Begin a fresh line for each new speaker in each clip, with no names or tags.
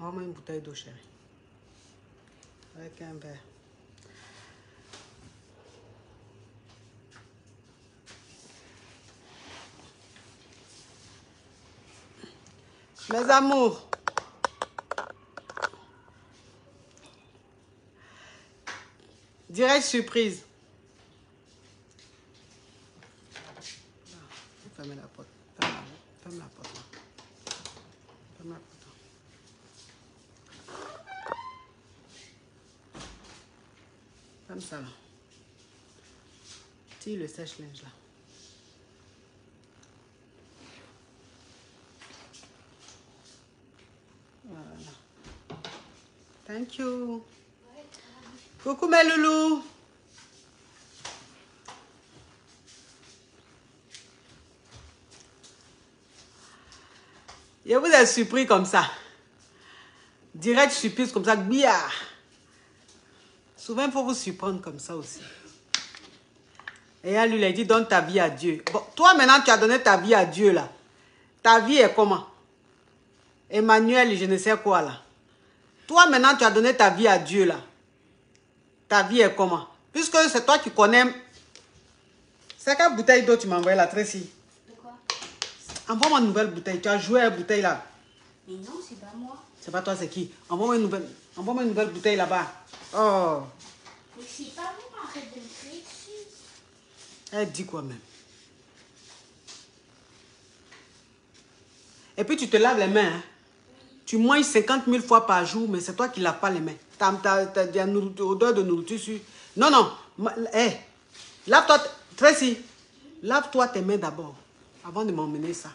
Envoie-moi une bouteille d'eau, chérie. Avec un verre. Mes amours. Direct surprise. Fermez la porte. Ferme la porte. Ferme la porte. Comme ça là. Tire le sèche-linge là. Voilà. Thank you. Coucou mes loulous. Je vous ai surpris comme ça. Direct surprise comme ça. Bia. Souvent, il faut vous surprendre comme ça aussi. Et elle lui a dit, donne ta vie à Dieu. Bon, toi, maintenant, tu as donné ta vie à Dieu, là. Ta vie est comment? Emmanuel, je ne sais quoi, là. Toi, maintenant, tu as donné ta vie à Dieu, là. Ta vie est comment? Puisque c'est toi qui connais. C'est quelle bouteille d'eau tu m'as envoyé, là, Tracy?
De quoi?
Envoie-moi une nouvelle bouteille. Tu as joué à la bouteille, là.
Mais non, c'est pas moi.
C'est pas toi, c'est qui? Envoie-moi une nouvelle bouteille, là-bas. Oh.
Mais c'est pas moi, arrête de me crier dessus.
Elle dit quoi même? Et puis tu te laves les mains. Hein? Oui. Tu manges 50 000 fois par jour, mais c'est toi qui ne laves pas les mains. Tu as une odeur de nourriture sur... Non, non. Hey, lave-toi... Tracy, lave-toi tes mains d'abord, avant de m'emmener ça.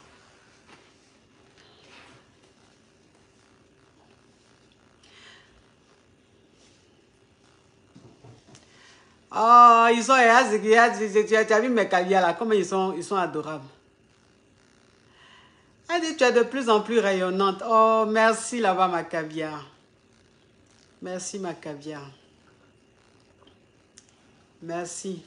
Oh, ils sont... Tu as vu mes caviars là, comment ils sont adorables. Elle dit, tu es de plus en plus rayonnante. Oh, merci là-bas, ma caviar. Merci, ma caviar. Merci.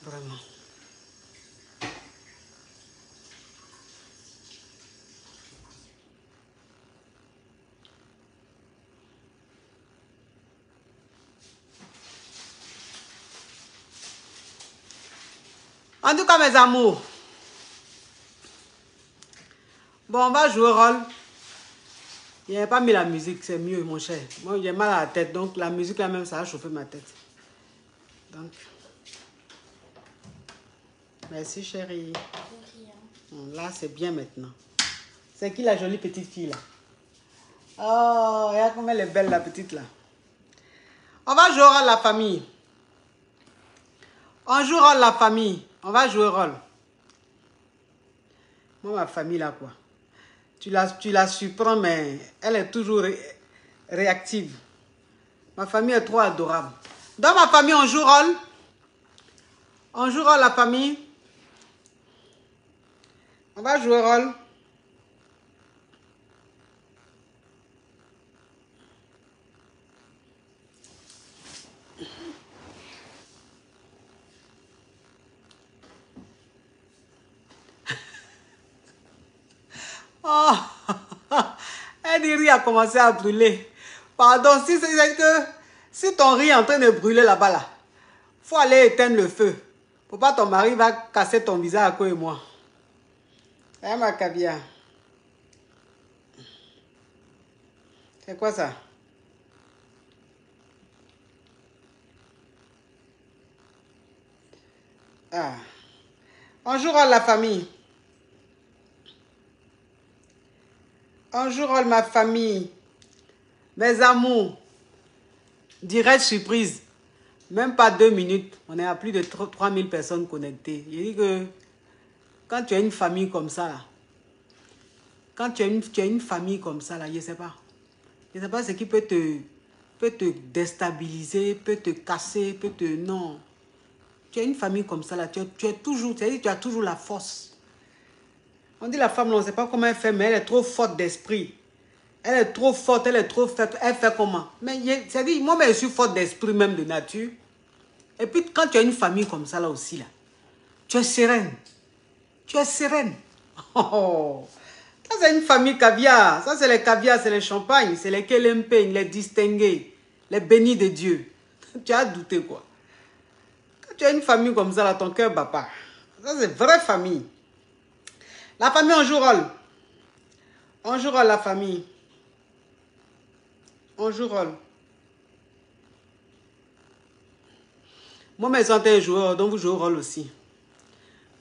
Vraiment. En tout cas, mes amours. Bon, on va jouer au rôle. Il n'y a pas mis la musique, c'est mieux, mon cher. Moi, j'ai mal à la tête, donc la musique là même, ça a chauffé ma tête. Donc, merci, chérie. Là, c'est bien maintenant. C'est qui la jolie petite fille là? Oh, regarde comment elle est belle, la petite là. On va jouer au rôle la famille. On joue au rôle la famille. On va jouer au rôle. Moi, ma famille là, quoi. Tu la surprends, mais elle est toujours réactive. Ma famille est trop adorable. Dans ma famille, on joue rôle. On joue rôle la famille. On va jouer rôle. Oh, elle dit riz a commencé à brûler. Pardon, si c'est que si ton riz est en train de brûler là-bas, là, faut aller éteindre le feu. Pour pas ton mari va casser ton visage à quoi et moi. Eh, ma caviar. C'est quoi ça? Ah. Bonjour à la famille. Bonjour à ma famille. Mes amours. Direct surprise. Même pas 2 minutes. On est à plus de 3000 personnes connectées. Je dis que quand tu as une famille comme ça, là, quand tu as une famille comme ça, là, je ne sais pas. Je ne sais pas ce qui peut te déstabiliser, peut te casser, peut te... Non. Tu as une famille comme ça, là, tu es toujours... C'est-à-dire tu as toujours la force. On dit la femme, on ne sait pas comment elle fait, mais elle est trop forte d'esprit. Elle est trop forte, elle est trop forte. Elle fait comment? Mais c'est-à-dire, moi, je suis forte d'esprit même, de nature. Et puis, quand tu as une famille comme ça, là aussi, là, tu es sereine. Tu es sereine. Oh. Ça, c'est une famille caviar. Ça, c'est les caviars, c'est les champagnes, c'est les kelempeng, les distingués, les bénis de Dieu. Tu as douté, quoi. Quand tu as une famille comme ça, là, ton cœur bat pas. Ça, c'est vraie famille. La famille, on joue rôle. On joue rôle, la famille. On joue rôle. Moi, mes santé joueurs, donc vous jouez au rôle aussi.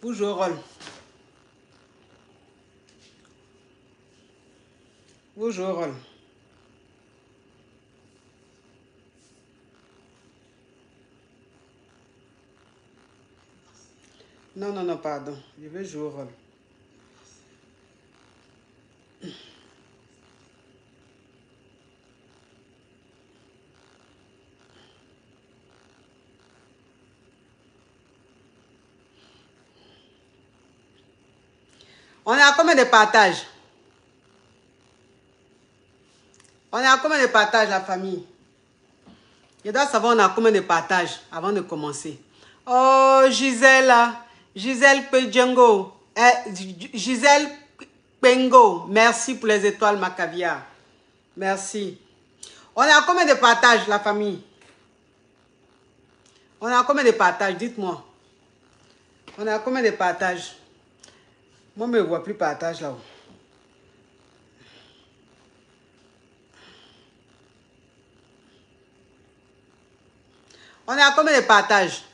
Vous jouez au rôle. Vous jouez au rôle. Non, non, non, pardon. Je vais jouer au rôle. On est à combien de partages? On est à combien de partages, la famille? Je dois savoir on a combien de partages avant de commencer. Oh, Gisèle, Gisèle Pedjengo. Gisèle Pengo, merci pour les étoiles, ma caviar. Merci. On est à combien de partages, la famille? On est à combien de partages? Dites-moi. On est à combien de partages? Moi, je ne vois plus partage là-haut. On est à combien de partages?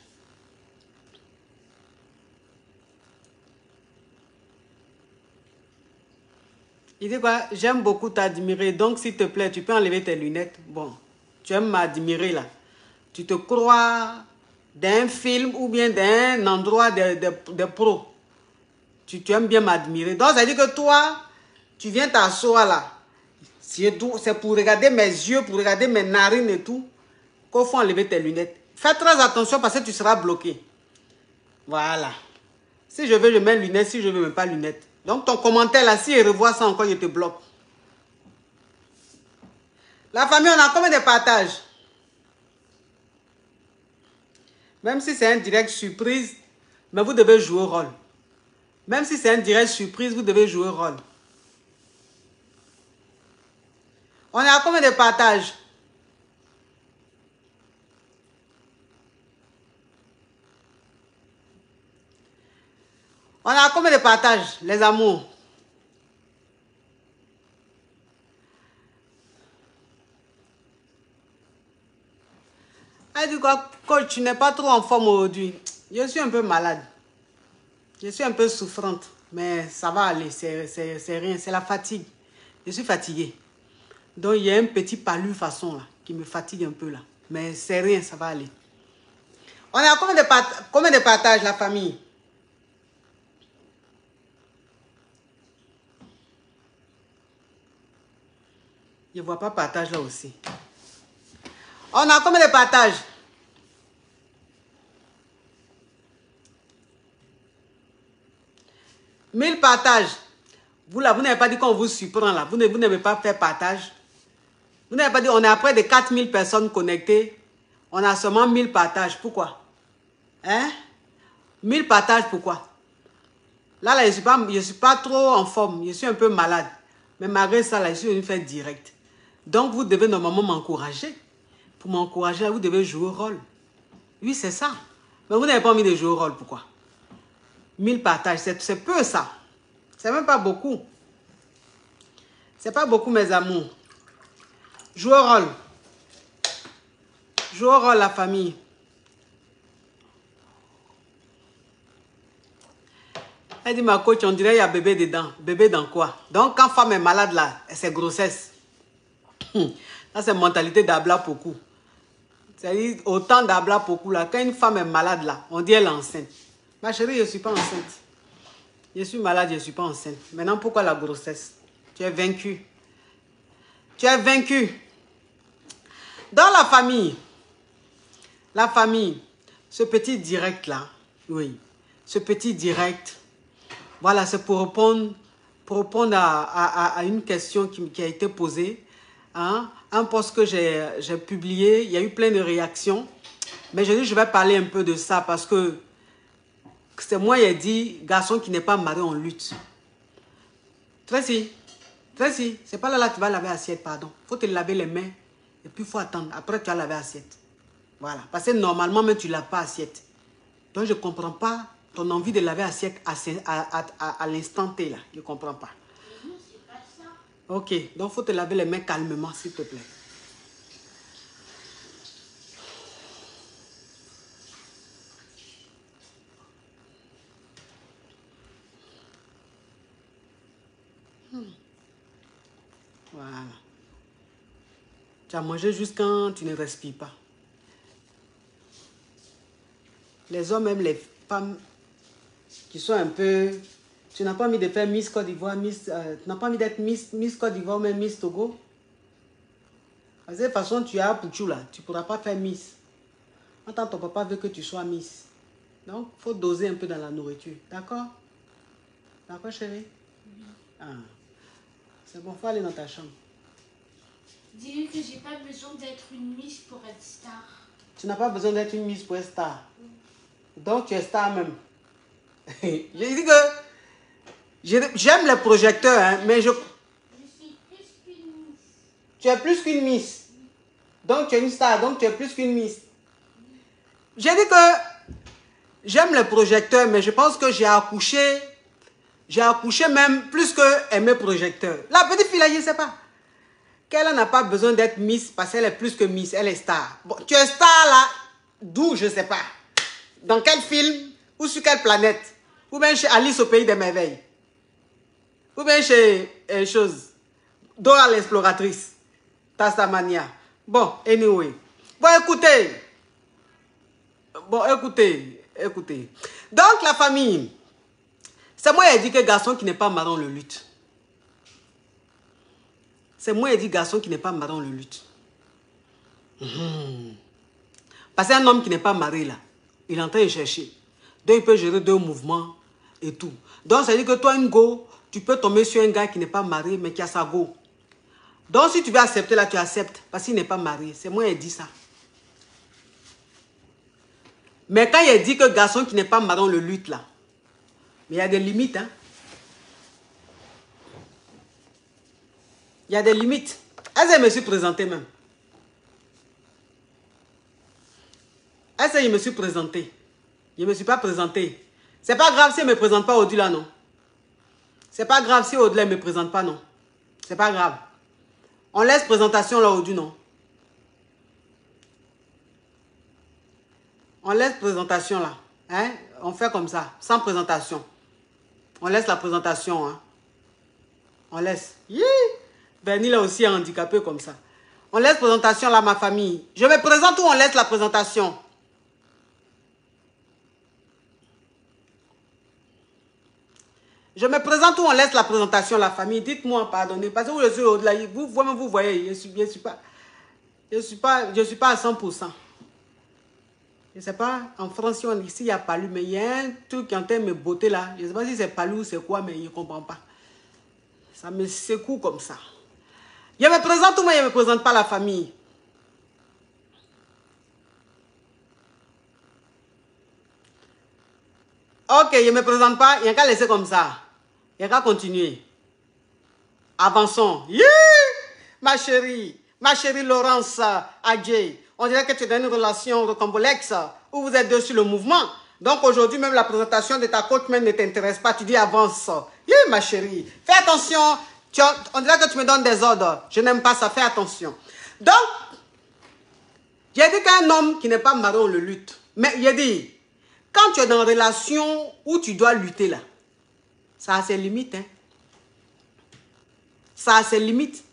Il dit quoi? J'aime beaucoup t'admirer. Donc, s'il te plaît, tu peux enlever tes lunettes. Bon, tu aimes m'admirer là. Tu te crois d'un film ou bien d'un endroit de pro. Tu aimes bien m'admirer. Donc, ça veut dire que toi, tu viens t'asseoir là. C'est pour regarder mes yeux, pour regarder mes narines et tout, qu'il faut enlever tes lunettes. Fais très attention parce que tu seras bloqué. Voilà. Si je veux, je mets lunettes. Si je veux, je ne mets pas lunettes. Donc, ton commentaire là, si je revois ça encore, je te bloque. La famille, on a combien de partages? Même si c'est un direct surprise, mais vous devez jouer au rôle. Même si c'est un direct surprise, vous devez jouer au rôle. On est à combien de partages? On est à combien de partages, les amours? Elle dit quoi, coach, tu n'es pas trop en forme aujourd'hui. Je suis un peu malade. Je suis un peu souffrante. Mais ça va aller, c'est rien, c'est la fatigue. Je suis fatiguée. Donc il y a un petit palu façon là, qui me fatigue un peu là. Mais c'est rien, ça va aller. On est à combien de partages, la famille? Je ne vois pas partage là aussi. On a combien de partages? « 1000 partages. Vous là, vous n'avez pas dit qu'on vous surprend là. Vous n'avez pas fait partage. Vous n'avez pas dit on est à près de 4000 personnes connectées. On a seulement 1000 partages. Pourquoi? Hein? 1000 partages, pourquoi? Là, je suis pas trop en forme. Je suis un peu malade. Mais malgré ça, là, je suis venu faire direct. Donc, vous devez normalement m'encourager. Pour m'encourager, vous devez jouer au rôle. Oui, c'est ça. Mais vous n'avez pas envie de jouer au rôle. Pourquoi? 1000 partages, c'est peu ça. C'est même pas beaucoup. C'est pas beaucoup, mes amours. Jouer au rôle. Jouer au rôle, la famille. Elle dit, ma coach, on dirait qu'il y a bébé dedans. Bébé dans quoi? Donc, quand femme est malade, là, c'est grossesse. Ça, c'est mentalité d'Abla Poku. C'est-à-dire, autant d'Abla Poku, là. Quand une femme est malade, là, on dit elle est enceinte. Ma chérie, je ne suis pas enceinte. Je suis malade, je ne suis pas enceinte. Maintenant, pourquoi la grossesse? Tu es vaincu. Tu es vaincu. Dans la famille, ce petit direct-là, oui, ce petit direct, voilà, c'est pour répondre pour répondre à une question qui a été posée. Hein? Un post que j'ai publié, il y a eu plein de réactions. Mais je dis, je vais parler un peu de ça parce que c'est moi qui ai dit, garçon qui n'est pas marié, on lutte. Tracy, c'est pas là que tu vas laver l'assiette, pardon. Il faut te laver les mains et puis il faut attendre. Après, tu vas laver l'assiette. Voilà. Parce que normalement, même tu ne laves pas l'assiette. Donc, je ne comprends pas ton envie de laver l'assiette à l'instant T, là. Je ne comprends pas.
Non, c'est pas ça.
Ok. Donc, il faut te laver les mains calmement, s'il te plaît. Voilà. Tu as mangé juste quand tu ne respires pas. Les hommes, même les femmes qui sont un peu... Tu n'as pas envie de faire Miss Côte d'Ivoire, tu n'as pas envie d'être Miss Côte d'Ivoire, même Miss Togo. De toute façon, tu as Pouchou là, tu ne pourras pas faire Miss. Attends, ton papa veut que tu sois Miss. Donc, il faut doser un peu dans la nourriture. D'accord? D'accord, chérie?
Oui.
Ah. C'est bon, il faut aller dans ta chambre.
Dis-lui que j'ai pas besoin d'être une Miss pour être star.
Tu n'as pas besoin d'être une Miss pour être star. Donc, tu es star même. J'ai dit que j'aime les projecteurs, hein, mais
Je suis plus qu'une Miss.
tu es plus qu'une Miss. Donc, tu es une star, donc tu es plus qu'une Miss. J'ai dit que j'aime les projecteurs, mais je pense que j'ai accouché même plus que aimer projecteurs. La petite fille là, je ne sais pas. Qu'elle n'a pas besoin d'être Miss parce qu'elle est plus que Miss, elle est star. Bon, tu es star là, d'où, je ne sais pas. Dans quel film ou sur quelle planète? Ou bien chez Alice au pays des merveilles. Ou bien chez Dora l'exploratrice. Tasmania. Bon, anyway. Bon, écoutez. Donc, la famille. C'est moi qui ai dit que garçon qui n'est pas marrant le lutte. C'est moi qui ai dit garçon qui n'est pas marrant le lutte. Parce qu'un homme qui n'est pas marié là, il est en train de chercher. Donc, il peut gérer 2 mouvements et tout. Donc, ça veut dire que toi, une go, tu peux tomber sur un gars qui n'est pas marié, mais qui a sa go. Donc, si tu veux accepter là, tu acceptes. Parce qu'il n'est pas marié. C'est moi qui ai dit ça. Mais quand il a dit que garçon qui n'est pas marié, on le lutte là. Mais il y a des limites, hein. Il y a des limites. Est-ce que je me suis présenté même? Est-ce que je me suis présenté? Je ne me suis pas présenté. C'est pas grave si elle ne me présente pas au-delà, non. C'est pas grave si au-delà ne me présente pas, non. C'est pas grave. On laisse présentation là au-dessus, non. On laisse présentation là. Hein? On fait comme ça, sans présentation. On laisse la présentation, hein. On laisse. Bernie là aussi est handicapé comme ça. On laisse présentation là, ma famille. Je me présente ou on laisse la présentation? Je me présente ou on laisse la présentation, la famille? Dites-moi, pardonnez. Parce que je suis au-delà. Vous voyez, je suis pas à 100%. Je ne sais pas, en France, ici, il y a Palu, mais il y a un truc qui est en train de me botter là. Je ne sais pas si c'est Palu ou c'est quoi, mais je ne comprends pas. Ça me secoue comme ça. Je me présente ou moi, je ne me présente pas la famille? Ok, je ne me présente pas, il n'y a qu'à laisser comme ça. Il n'y a qu'à continuer. Avançons. Ma chérie Laurence Adjei. On dirait que tu es dans une relation rocambolesque où vous êtes deux sur le mouvement. Donc aujourd'hui, même la présentation de ta coach même ne t'intéresse pas. Tu dis avance. Ma chérie, fais attention. On dirait que tu me donnes des ordres. Je n'aime pas ça, fais attention. Donc, j'ai dit qu'un homme qui n'est pas marié, on le lutte. Mais j'ai dit, quand tu es dans une relation où tu dois lutter là, ça a ses limites. Hein? Ça a ses limites.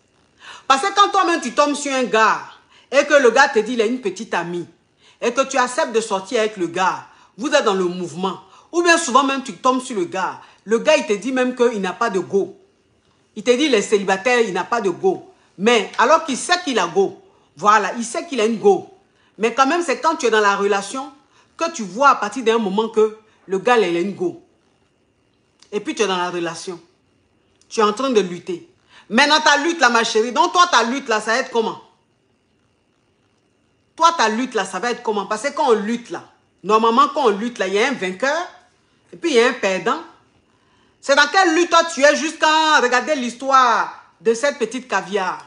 Parce que quand toi-même tu tombes sur un gars et que le gars te dit il a une petite amie et que tu acceptes de sortir avec le gars, vous êtes dans le mouvement. Ou bien souvent même tu tombes sur le gars il te dit même qu'il n'a pas de go. Il te dit il est célibataire, il n'a pas de go. Mais alors qu'il sait qu'il a go, voilà, il sait qu'il a une go. Mais quand même c'est quand tu es dans la relation que tu vois à partir d'un moment que le gars il a une go. Et puis tu es dans la relation. Tu es en train de lutter. Maintenant, ta lutte là, ma chérie. Donc, toi, ta lutte là, ça va être comment? Toi, ta lutte là, ça va être comment? Parce que quand on lutte là, normalement, quand on lutte là, il y a un vainqueur et puis il y a un perdant. C'est dans quelle lutte toi tu es jusqu'à regarder l'histoire de cette petite caviar.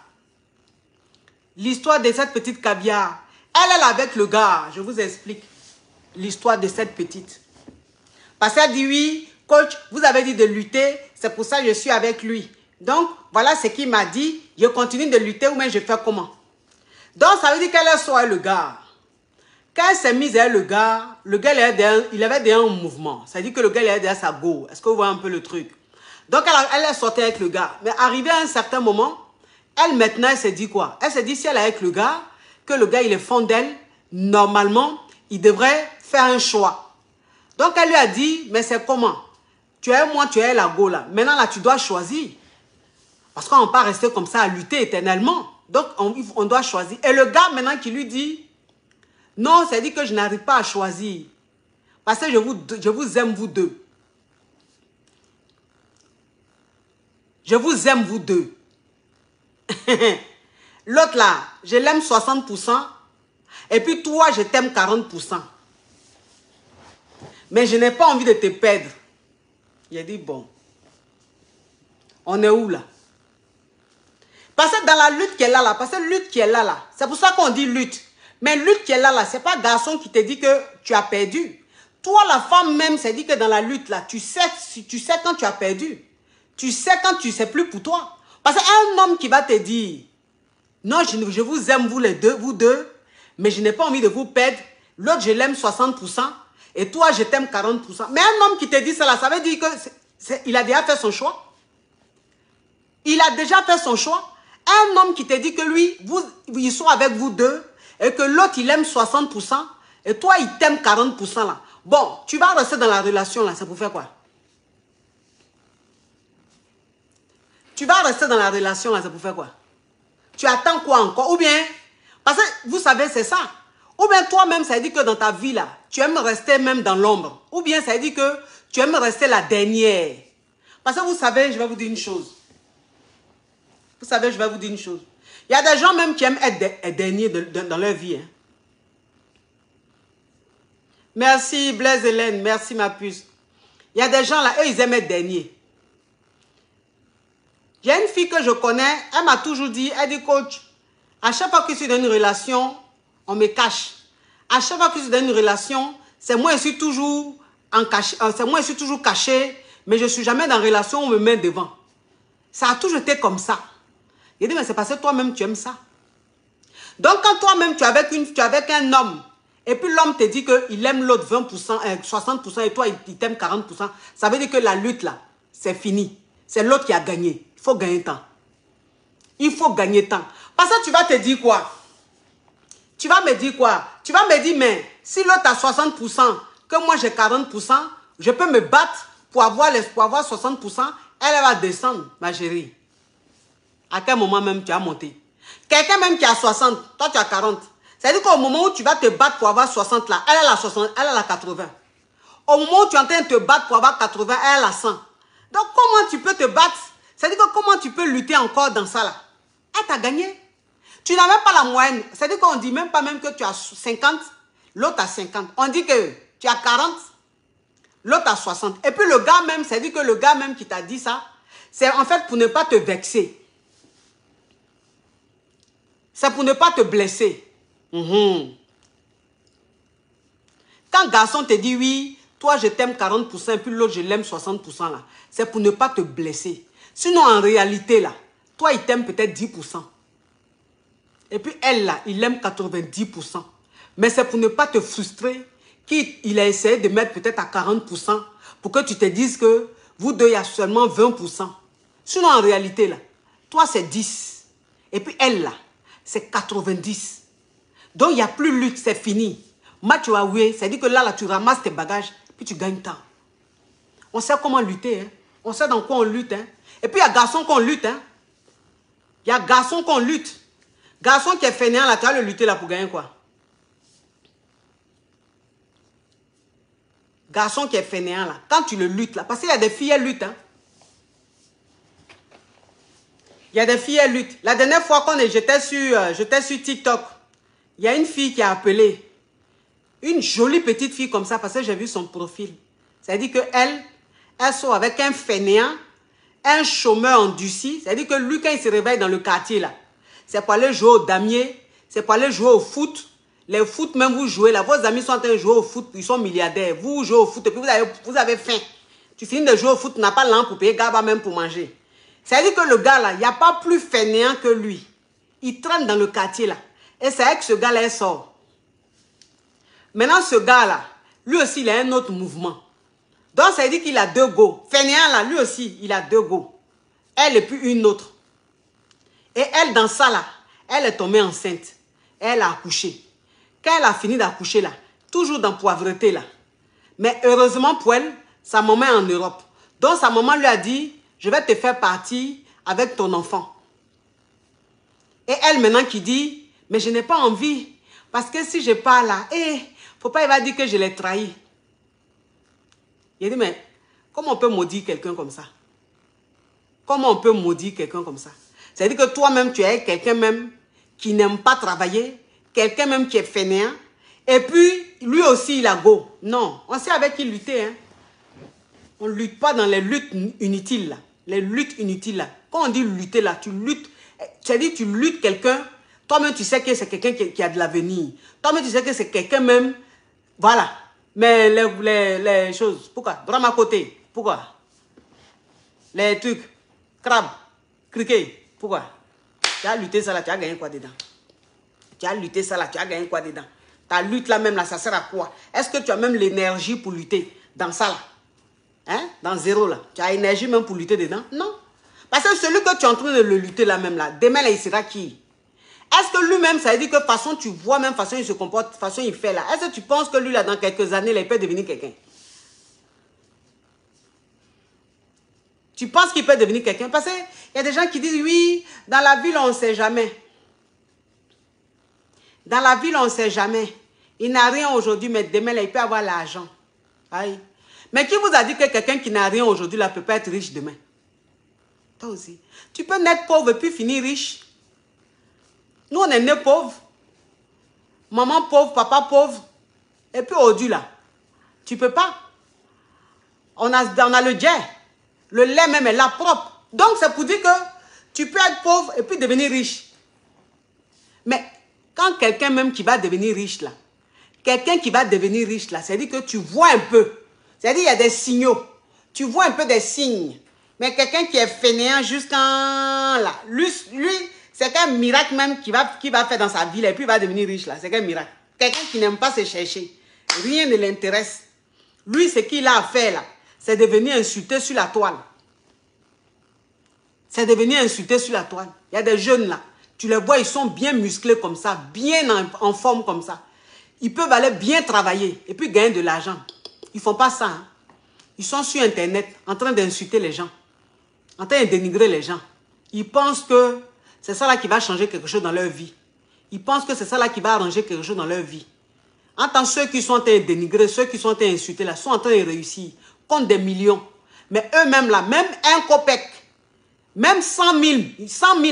L'histoire de cette petite caviar. Elle est avec le gars. Je vous explique l'histoire de cette petite. Parce qu'elle dit oui, coach, vous avez dit de lutter, c'est pour ça que je suis avec lui. Donc, voilà ce qu'il m'a dit. Je continue de lutter ou bien je fais comment? Donc, ça veut dire qu'elle est soit le gars. Quand elle s'est mise avec le gars il avait déjà un mouvement. Ça veut dire que le gars, il avait déjà sa go. Est-ce que vous voyez un peu le truc? Donc, elle est sortie avec le gars. Mais arrivé à un certain moment, elle, maintenant, elle s'est dit quoi? Elle s'est dit, si elle est avec le gars, que le gars, il est fond d'elle, normalement, il devrait faire un choix. Donc, elle lui a dit, mais c'est comment? Tu es moi, tu es la go, là. Maintenant, là, tu dois choisir. Parce qu'on ne peut pas rester comme ça à lutter éternellement. Donc, on doit choisir. Et le gars, maintenant, qui lui dit, non, c'est dit que je n'arrive pas à choisir. Parce que je vous aime, vous deux. Je vous aime, vous deux. L'autre là, je l'aime 60%. Et puis toi, je t'aime 40%. Mais je n'ai pas envie de te perdre. Il a dit, bon. On est où là? Parce que dans la lutte qui est là, parce que lutte qui est là, c'est pour ça qu'on dit lutte. Mais lutte qui est là, c'est pas garçon qui te dit que tu as perdu. Toi, la femme même, c'est dit que dans la lutte là, tu sais quand tu as perdu. Tu sais quand tu sais plus pour toi. Parce qu'un homme qui va te dire, non, je vous aime vous deux, mais je n'ai pas envie de vous perdre. L'autre, je l'aime 60%, et toi, je t'aime 40%. Mais un homme qui te dit ça, ça veut dire qu'il a déjà fait son choix. Il a déjà fait son choix. Un homme qui te dit que lui, ils sont avec vous deux, et que l'autre, il aime 60%, et toi, il t'aime 40% là. Bon, tu vas rester dans la relation là, c'est pour faire quoi? Tu vas rester dans la relation là, c'est pour faire quoi? Tu attends quoi encore? Ou bien, parce que vous savez, c'est ça. Ou bien toi-même, ça veut dire que dans ta vie là, tu aimes rester même dans l'ombre. Ou bien ça veut dire que tu aimes rester la dernière. Parce que vous savez, je vais vous dire une chose. Vous savez, je vais vous dire une chose. Il y a des gens même qui aiment être derniers dans leur vie. Hein. Merci Blaise Hélène, merci ma puce. Il y a des gens là, eux, ils aiment être derniers. Il y a une fille que je connais, elle m'a toujours dit, elle dit coach, à chaque fois que je suis dans une relation, on me cache. À chaque fois que je suis dans une relation, c'est moi, je suis toujours caché, mais je ne suis jamais dans une relation où on me met devant. Ça a toujours été comme ça. Il dit, mais c'est parce que toi-même, tu aimes ça. Donc, quand toi-même, tu es avec un homme, et puis l'homme te dit qu'il aime l'autre 20%, 60%, et toi, il t'aime 40%, ça veut dire que la lutte, là, c'est fini. C'est l'autre qui a gagné. Il faut gagner temps. Il faut gagner temps. Parce que tu vas te dire quoi? Tu vas me dire quoi? Tu vas me dire, mais si l'autre a 60%, que moi j'ai 40%, je peux me battre pour avoir 60%, elle va descendre, ma chérie. À quel moment même tu as monté? Quelqu'un même qui a 60, toi tu as 40. C'est-à-dire qu'au moment où tu vas te battre pour avoir 60 là, elle a 60, elle a 80. Au moment où tu es en train de te battre pour avoir 80, elle a 100. Donc comment tu peux te battre? C'est-à-dire que comment tu peux lutter encore dans ça là? Elle t'a gagné. Tu n'as même pas la moyenne. C'est-à-dire qu'on ne dit même pas même que tu as 50, l'autre a 50. On dit que tu as 40, l'autre a 60. Et puis le gars même, c'est-à-dire que le gars même qui t'a dit ça, c'est en fait pour ne pas te vexer. C'est pour ne pas te blesser. Quand garçon te dit oui, toi je t'aime 40% et puis l'autre je l'aime 60% là, c'est pour ne pas te blesser. Sinon en réalité là, toi il t'aime peut-être 10%. Et puis elle là, il aime 90%. Mais c'est pour ne pas te frustrer qu'il a essayé de mettre peut-être à 40% pour que tu te dises que vous deux, il y a seulement 20%. Sinon en réalité là, toi c'est 10. Et puis elle là, c'est 90. Donc il n'y a plus lutte, c'est fini. Match ou oui, c'est-à-dire que là, tu ramasses tes bagages, puis tu gagnes temps. On sait comment lutter, hein. On sait dans quoi on lutte, hein. Et puis il y a garçon qu'on lutte, hein. Il y a garçon qu'on lutte. Garçon qui est fainéant, là, tu vas le lutter là pour gagner quoi? Garçon qui est fainéant, là, quand tu le luttes, là, parce qu'il y a des filles, elles luttent, hein. Il y a des filles, elles luttent. La dernière fois qu'on j'étais sur TikTok, il y a une fille qui a appelé. Une jolie petite fille comme ça, parce que j'ai vu son profil. C'est-à-dire qu'elle, elle sort avec un fainéant, un chômeur endurci. C'est-à-dire que lui, quand il se réveille dans le quartier, là, c'est pour aller jouer au damier, c'est pour aller jouer au foot. Les foot, même vous jouez là, vos amis sont en train de jouer au foot, ils sont milliardaires. Vous jouez au foot et puis vous avez faim. Tu finis de jouer au foot, tu n'as pas l'argent pour payer Gaba même pour manger. C'est-à-dire que le gars là, il n'y a pas plus fainéant que lui. Il traîne dans le quartier là. Et c'est avec ce gars-là, il sort. Maintenant, ce gars-là, lui aussi, il a un autre mouvement. Donc, ça veut dire qu'il a deux go. Fainéant là, lui aussi, il a deux go. Elle et puis une autre. Et elle, dans ça là, elle est tombée enceinte. Elle a accouché. Quand elle a fini d'accoucher là, toujours dans Poivreté là. Mais heureusement pour elle, sa maman est en Europe. Donc, sa maman lui a dit, je vais te faire partir avec ton enfant. Et elle maintenant qui dit, mais je n'ai pas envie. Parce que si je pars là, faut pas, il va dire que je l'ai trahi. Il dit, mais comment on peut maudire quelqu'un comme ça? Comment on peut maudire quelqu'un comme ça? C'est-à-dire que toi-même, tu es quelqu'un même qui n'aime pas travailler, quelqu'un même qui est fainéant, et puis lui aussi, il a go. Non, on sait avec qui lutter. Hein? On ne lutte pas dans les luttes inutiles. Là. Les luttes inutiles. Là. Quand on dit lutter, là, tu luttes. C'est-à-dire tu luttes quelqu'un, toi-même tu sais que c'est quelqu'un qui a de l'avenir. Toi-même tu sais que c'est quelqu'un même. Voilà. Mais les choses, pourquoi? Drame à côté, pourquoi? Les trucs, crabe, criquet, pourquoi? Tu as lutté ça là, tu as gagné quoi dedans? Tu as lutté ça là, tu as gagné quoi dedans? Ta lutte là même là, ça sert à quoi? Est-ce que tu as même l'énergie pour lutter dans ça là? Hein? Dans zéro là, tu as énergie même pour lutter dedans? Non. Parce que celui que tu es en train de le lutter là même là, demain là, il sera qui? Est-ce que lui-même, ça veut dire que façon tu vois même, façon il se comporte, façon il fait là, est-ce que tu penses que lui là, dans quelques années, là, il peut devenir quelqu'un? Tu penses qu'il peut devenir quelqu'un? Parce qu'il y a des gens qui disent, oui, dans la ville, on ne sait jamais. Dans la ville, on ne sait jamais. Il n'a rien aujourd'hui, mais demain, là, il peut avoir l'argent. Mais qui vous a dit que quelqu'un qui n'a rien aujourd'hui, là, peut pas être riche demain? Toi aussi. Tu peux naître pauvre et puis finir riche. Nous, on est nés pauvres. Maman pauvre, papa pauvre. Et puis, aujourd'hui, là, tu peux pas. On a le jet. Le lait même est là propre. Donc, c'est pour dire que tu peux être pauvre et puis devenir riche. Mais quand quelqu'un même qui va devenir riche, là, quelqu'un qui va devenir riche, là, c'est-à-dire que tu vois un peu. C'est-à-dire qu'il y a des signaux. Tu vois un peu des signes. Mais quelqu'un qui est fainéant jusqu'en là, lui c'est qu'un miracle même qu'il va faire dans sa vie, et puis il va devenir riche, là. C'est qu'un miracle. Quelqu'un qui n'aime pas se chercher. Rien ne l'intéresse. Lui, ce qu'il a à faire, là, c'est de venir insulter sur la toile. C'est de venir insulter sur la toile. Il y a des jeunes, là. Tu les vois, ils sont bien musclés comme ça, bien en forme comme ça. Ils peuvent aller bien travailler et puis gagner de l'argent. Ils ne font pas ça. Hein. Ils sont sur Internet en train d'insulter les gens, en train de dénigrer les gens. Ils pensent que c'est ça là qui va changer quelque chose dans leur vie. Ils pensent que c'est ça là qui va arranger quelque chose dans leur vie. En tant que ceux qui sont en train de dénigrer, ceux qui sont en train d'insulter là, sont en train de réussir, comptent des millions. Mais eux-mêmes là, même un copec, même 100 000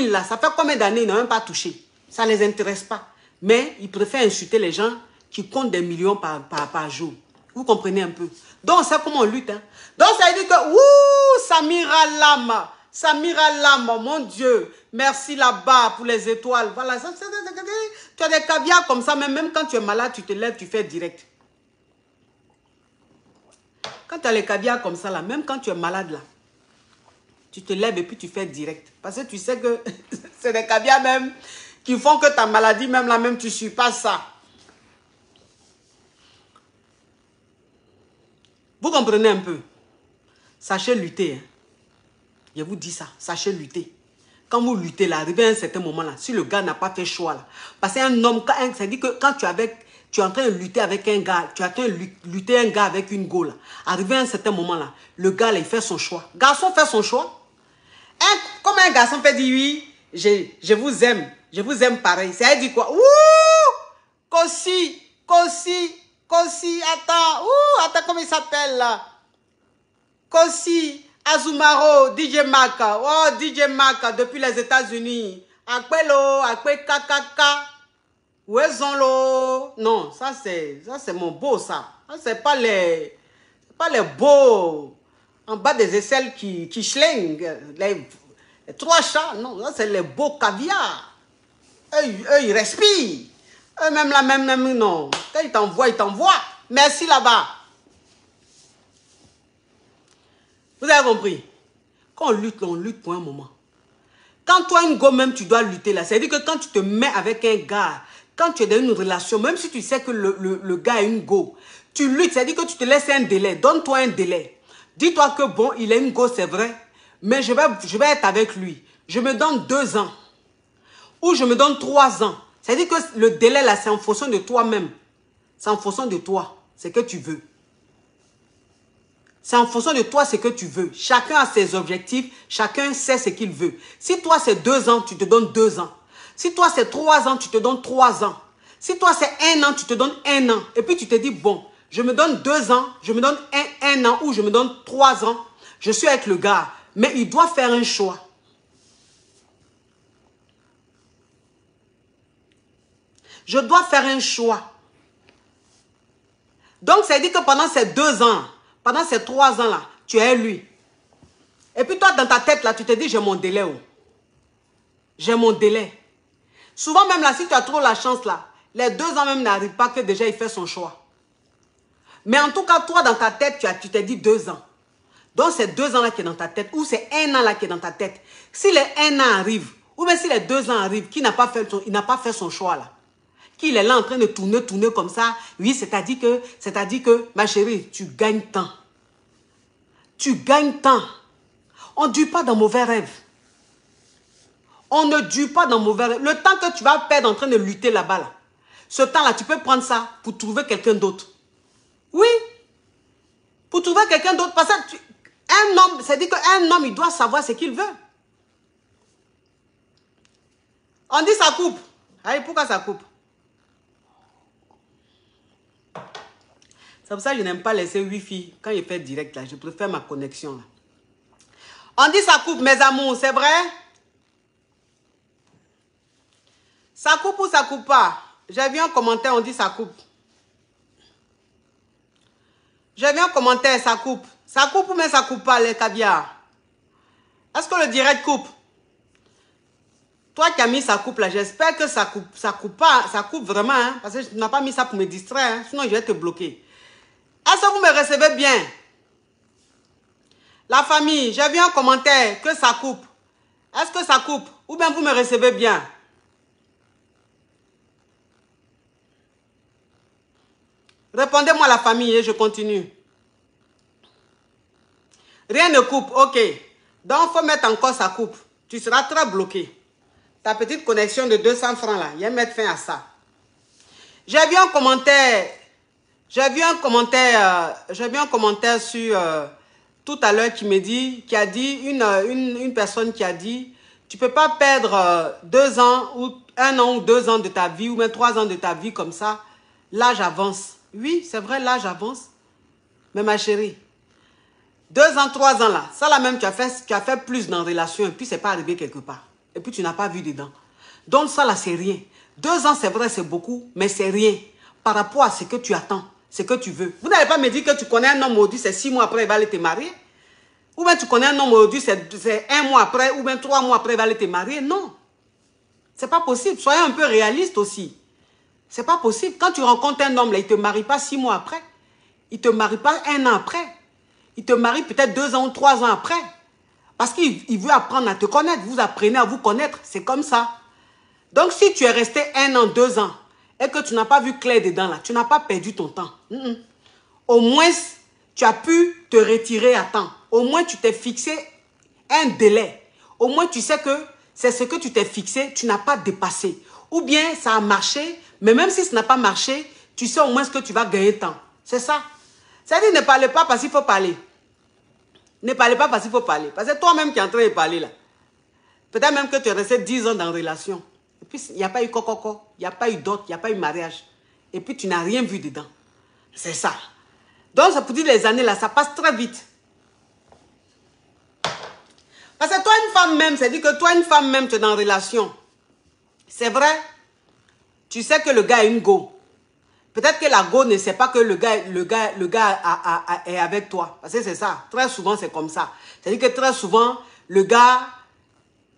là, ça fait combien d'années ils n'ont même pas touché? Ça ne les intéresse pas. Mais ils préfèrent insulter les gens qui comptent des millions par jour. Vous comprenez un peu? Donc, c'est comment on lutte. Hein? Donc, ça veut dire que, ouh, Samira Lama. Samira Lama, mon Dieu. Merci là-bas pour les étoiles. Voilà, tu as des caviars comme ça, même quand tu es malade, tu te lèves, tu fais direct. Quand tu as les caviars comme ça, là, même quand tu es malade, là, tu te lèves et puis tu fais direct. Parce que tu sais que c'est des caviars même qui font que ta maladie, même là, même tu ne suis pas ça. Vous comprenez un peu? Sachez lutter. Hein. Je vous dis ça. Sachez lutter. Quand vous luttez, là, arrivé à un certain moment, là, si le gars n'a pas fait choix, là, parce qu'un homme, c'est-à-dire que quand tu es en train de lutter avec un gars, tu es en train de lutter un gars avec une go, là, arrivé à un certain moment, là, le gars, là, il fait son choix. Garçon fait son choix. Comme un garçon fait dire oui, je vous aime pareil. Ça dit quoi? Ouh! Kossi, attends, comment il s'appelle là? Kossi, Azumaro, DJ Mac. Oh, DJ Mac, depuis les États-Unis. Akpelo, Akpe Kakaka. Où est l'eau? Non, ça c'est mon beau, ça. Ça, c'est pas les beaux en bas des aisselles qui schlingent. Les trois chats, non, ça c'est les beaux caviar. Eux, ils respirent. Eux, même là, même, non. Quand ils t'envoient, ils t'envoient. Merci là-bas. Vous avez compris? Quand on lutte pour un moment. Quand toi, une go, même, tu dois lutter là. C'est-à-dire que quand tu te mets avec un gars, quand tu es dans une relation, même si tu sais que le gars est une go, tu luttes. C'est-à-dire que tu te laisses un délai. Donne-toi un délai. Dis-toi que bon, il est une go, c'est vrai. Mais je vais être avec lui. Je me donne 2 ans. Ou je me donne 3 ans. C'est-à-dire que le délai là, c'est en fonction de toi-même. C'est en fonction de toi. C'est que tu veux. C'est en fonction de toi ce que tu veux. Chacun a ses objectifs. Chacun sait ce qu'il veut. Si toi c'est 2 ans, tu te donnes 2 ans. Si toi c'est 3 ans, tu te donnes 3 ans. Si toi c'est 1 an, tu te donnes 1 an. Et puis tu te dis, bon, je me donne 2 ans, je me donne un an ou je me donne 3 ans. Je suis avec le gars. Mais il doit faire un choix. Je dois faire un choix. Donc, ça veut dire que pendant ces 2 ans, pendant ces 3 ans-là, tu es lui. Et puis toi, dans ta tête, là, tu te dis, j'ai mon délai. Oh. J'ai mon délai. Souvent même là, si tu as trop la chance là, les 2 ans même n'arrivent pas que déjà il fait son choix. Mais en tout cas, toi, dans ta tête, tu t'es dit 2 ans. Donc, c'est 2 ans là qui est dans ta tête, ou c'est 1 an là qui est dans ta tête. Si les 1 an arrivent, ou bien si les 2 ans arrivent, il n'a pas fait son choix là. Qu'il est là en train de tourner comme ça. Oui, c'est-à-dire que, ma chérie, tu gagnes temps. Tu gagnes temps. On ne dure pas dans mauvais rêves. On ne dure pas dans mauvais rêves. Le temps que tu vas perdre en train de lutter là-bas, là, ce temps-là, tu peux prendre ça pour trouver quelqu'un d'autre. Oui. Pour trouver quelqu'un d'autre. Parce que un homme, c'est-à-dire qu'un homme, il doit savoir ce qu'il veut. On dit ça coupe. Allez, pourquoi ça coupe? C'est pour ça que je n'aime pas laisser Wi-Fi quand il fait direct là. Je préfère ma connexion là. On dit ça coupe, mes amours, c'est vrai? Ça coupe ou ça coupe pas? J'ai vu un commentaire, on dit ça coupe. J'ai vu un commentaire, ça coupe. Ça coupe ou mais ça coupe pas les caviars? Est-ce que le direct coupe? Toi qui as mis ça coupe là, j'espère que ça coupe pas, ça coupe vraiment, hein, parce que tu n'as pas mis ça pour me distraire, hein, sinon je vais te bloquer. Est-ce que vous me recevez bien? La famille, j'ai vu un commentaire que ça coupe. Est-ce que ça coupe? Ou bien vous me recevez bien? Répondez-moi la famille et je continue. Rien ne coupe, ok. Donc, il faut mettre encore ça coupe. Tu seras très bloqué. Ta petite connexion de 200 francs là, il va mettre fin à ça. J'ai vu un commentaire. J'ai vu un commentaire sur tout à l'heure qui a dit, une personne qui a dit, tu ne peux pas perdre 2 ans ou 1 an ou 2 ans de ta vie ou même 3 ans de ta vie comme ça. L'âge avance. Oui, c'est vrai, l'âge avance. Mais ma chérie, 2 ans, 3 ans là, ça là même tu as fait plus dans la relation et puis c'est pas arrivé quelque part. Et puis tu n'as pas vu dedans. Donc ça là c'est rien. 2 ans c'est vrai, c'est beaucoup, mais c'est rien par rapport à ce que tu attends. Ce que tu veux. Vous n'allez pas me dire que tu connais un homme aujourd'hui, c'est 6 mois après, il va aller te marier. Ou bien tu connais un homme aujourd'hui, c'est 1 mois après, ou bien 3 mois après, il va aller te marier. Non. C'est pas possible. Soyez un peu réaliste aussi. C'est pas possible. Quand tu rencontres un homme, là, il ne te marie pas 6 mois après. Il ne te marie pas 1 an après. Il te marie peut-être 2 ans ou 3 ans après. Parce qu'il veut apprendre à te connaître. Vous apprenez à vous connaître. C'est comme ça. Donc, si tu es resté 1 an, 2 ans, et que tu n'as pas vu clair dedans, là, tu n'as pas perdu ton temps. Au moins, tu as pu te retirer à temps. Au moins, tu t'es fixé un délai. Au moins, tu sais que c'est ce que tu t'es fixé, tu n'as pas dépassé. Ou bien, ça a marché, mais même si ça n'a pas marché, tu sais au moins ce que tu vas gagner de temps. C'est ça. C'est-à-dire, ne parlez pas parce qu'il faut parler. Ne parlez pas parce qu'il faut parler. Parce que toi-même qui es en train de parler là, peut-être même que tu es resté 10 ans dans une relation. Et puis, il n'y a pas eu coco, il n'y a pas eu dot, il n'y a pas eu mariage. Et puis, tu n'as rien vu dedans. C'est ça. Donc, ça pour dire les années là, ça passe très vite. Parce que toi, une femme même, c'est-à-dire que toi, une femme même, tu es dans une relation. C'est vrai, tu sais que le gars a une go. Peut-être que la go ne sait pas que le gars est avec toi. Parce que c'est ça. Très souvent, c'est comme ça. C'est-à-dire que très souvent, le gars,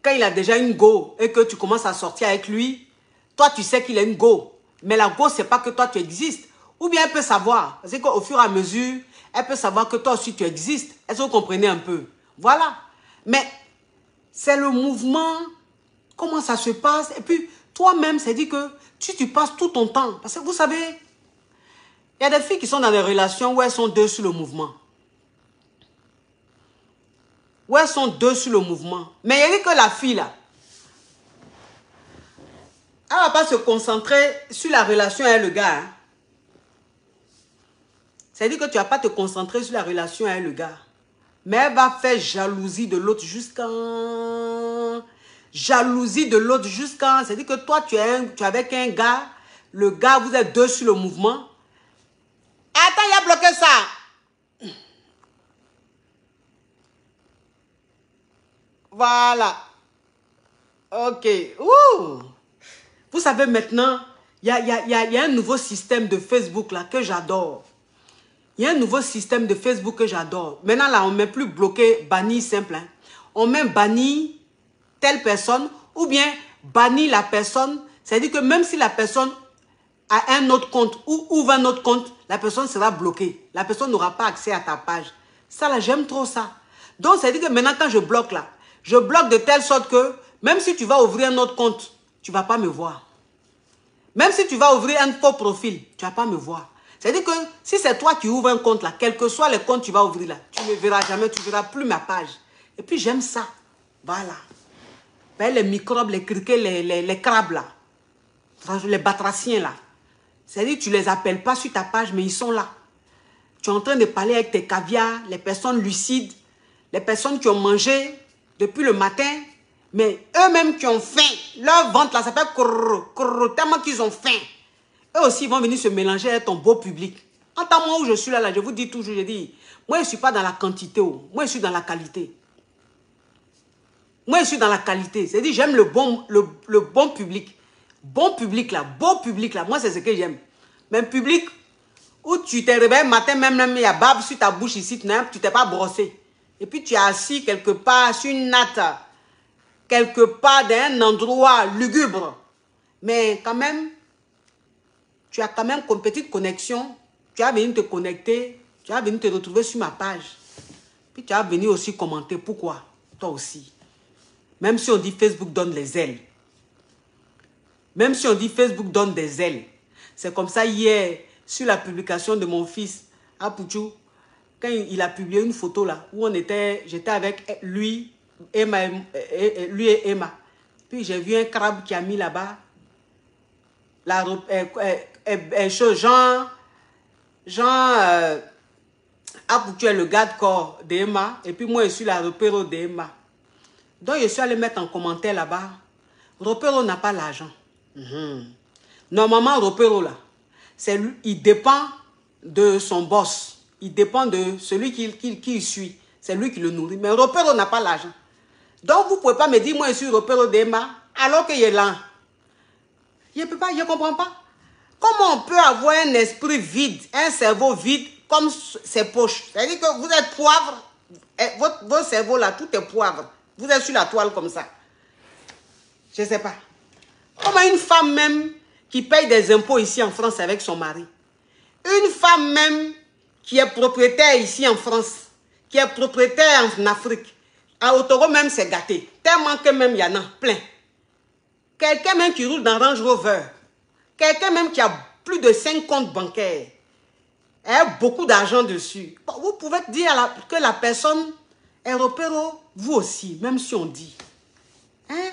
quand il a déjà une go et que tu commences à sortir avec lui, toi, tu sais qu'il a une go. Mais la go, c'est pas que toi, tu existes. Ou bien elle peut savoir. Parce qu'au fur et à mesure, elle peut savoir que toi aussi, tu existes. Est-ce que vous comprenez un peu? Voilà. Mais c'est le mouvement, comment ça se passe. Et puis, toi-même, c'est dit que tu passes tout ton temps. Parce que vous savez, il y a des filles qui sont dans des relations où elles sont deux sur le mouvement. Où elles sont deux sur le mouvement. Mais il y a dit que la fille, là, elle ne va pas se concentrer sur la relation avec le gars. Hein. C'est-à-dire que tu ne vas pas te concentrer sur la relation avec le gars. Mais elle va faire jalousie de l'autre jusqu'à... Jalousie de l'autre jusqu'à... C'est-à-dire que toi, tu es avec un gars. Le gars, vous êtes deux sur le mouvement. Attends, il a bloqué ça. Voilà. Ok. Ouh. Vous savez maintenant, il y a un nouveau système de Facebook là que j'adore. Il y a un nouveau système de Facebook que j'adore. Maintenant là, on ne met plus bloqué, banni simple. Hein. On met banni telle personne ou bien banni la personne. C'est-à-dire que même si la personne a un autre compte ou ouvre un autre compte, la personne sera bloquée. La personne n'aura pas accès à ta page. Ça là, j'aime trop ça. Donc, c'est-à-dire que maintenant quand je bloque là, je bloque de telle sorte que même si tu vas ouvrir un autre compte, tu ne vas pas me voir. Même si tu vas ouvrir un faux profil, tu ne vas pas me voir. C'est-à-dire que si c'est toi qui ouvres un compte là, quel que soit le compte que tu vas ouvrir là, tu ne verras jamais, tu ne verras plus ma page. Et puis j'aime ça. Voilà. Ben, les microbes, les criquets, les crabes là, les batraciens là. C'est-à-dire que tu ne les appelles pas sur ta page, mais ils sont là. Tu es en train de parler avec tes caviars, les personnes lucides, les personnes qui ont mangé depuis le matin, mais eux-mêmes qui ont faim, leur ventre là, ça fait crrr, tellement qu'ils ont faim. Eux aussi, ils vont venir se mélanger avec ton beau public. En tant moi où je suis là, je vous dis toujours, je dis, moi je ne suis pas dans la quantité, moi je suis dans la qualité. Moi je suis dans la qualité, c'est-à-dire j'aime le bon public. Bon public là, beau public là, moi c'est ce que j'aime. Mais un public où tu te réveilles matin, même il y a barbe sur ta bouche ici, tu ne t'es pas brossé. Et puis tu es assis quelque part sur une natte, quelque part dans un endroit lugubre. Mais quand même, tu as quand même une petite connexion. Tu vas venir te connecter, tu vas venir te retrouver sur ma page. Puis tu vas venir aussi commenter. Pourquoi? Toi aussi. Même si on dit Facebook donne les ailes. Même si on dit Facebook donne des ailes. C'est comme ça hier, sur la publication de mon fils, à Pouchou, quand il a publié une photo là, où j'étais avec lui, lui et Emma. Puis j'ai vu un crabe qui a mis là-bas, Pouchou est le garde-corps d'Emma, et puis moi je suis la repéro d'Emma. Donc je suis allé mettre en commentaire là-bas, Repero n'a pas l'argent. Normalement, Repero là, il dépend de son boss. Il dépend de celui qui suit. C'est lui qui le nourrit. Mais Repero n'a pas l'argent. Donc, vous ne pouvez pas me dire, moi, je suis Repero d'Emma, alors qu'il est là. Je ne peux pas, je ne comprends pas. Comment on peut avoir un esprit vide, un cerveau vide, comme ses poches? C'est-à-dire que vous êtes poivre, votre cerveau là, tout est poivre. Vous êtes sur la toile comme ça. Je ne sais pas. Comment une femme même qui paye des impôts ici en France avec son mari, une femme même qui est propriétaire ici en France, qui est propriétaire en Afrique, au Togo même c'est gâté, tellement que même il y en a plein. Quelqu'un même qui roule dans Range Rover, quelqu'un même qui a plus de 5 comptes bancaires, a beaucoup d'argent dessus. Vous pouvez dire que la personne est Repero, vous aussi, même si on dit. Hein?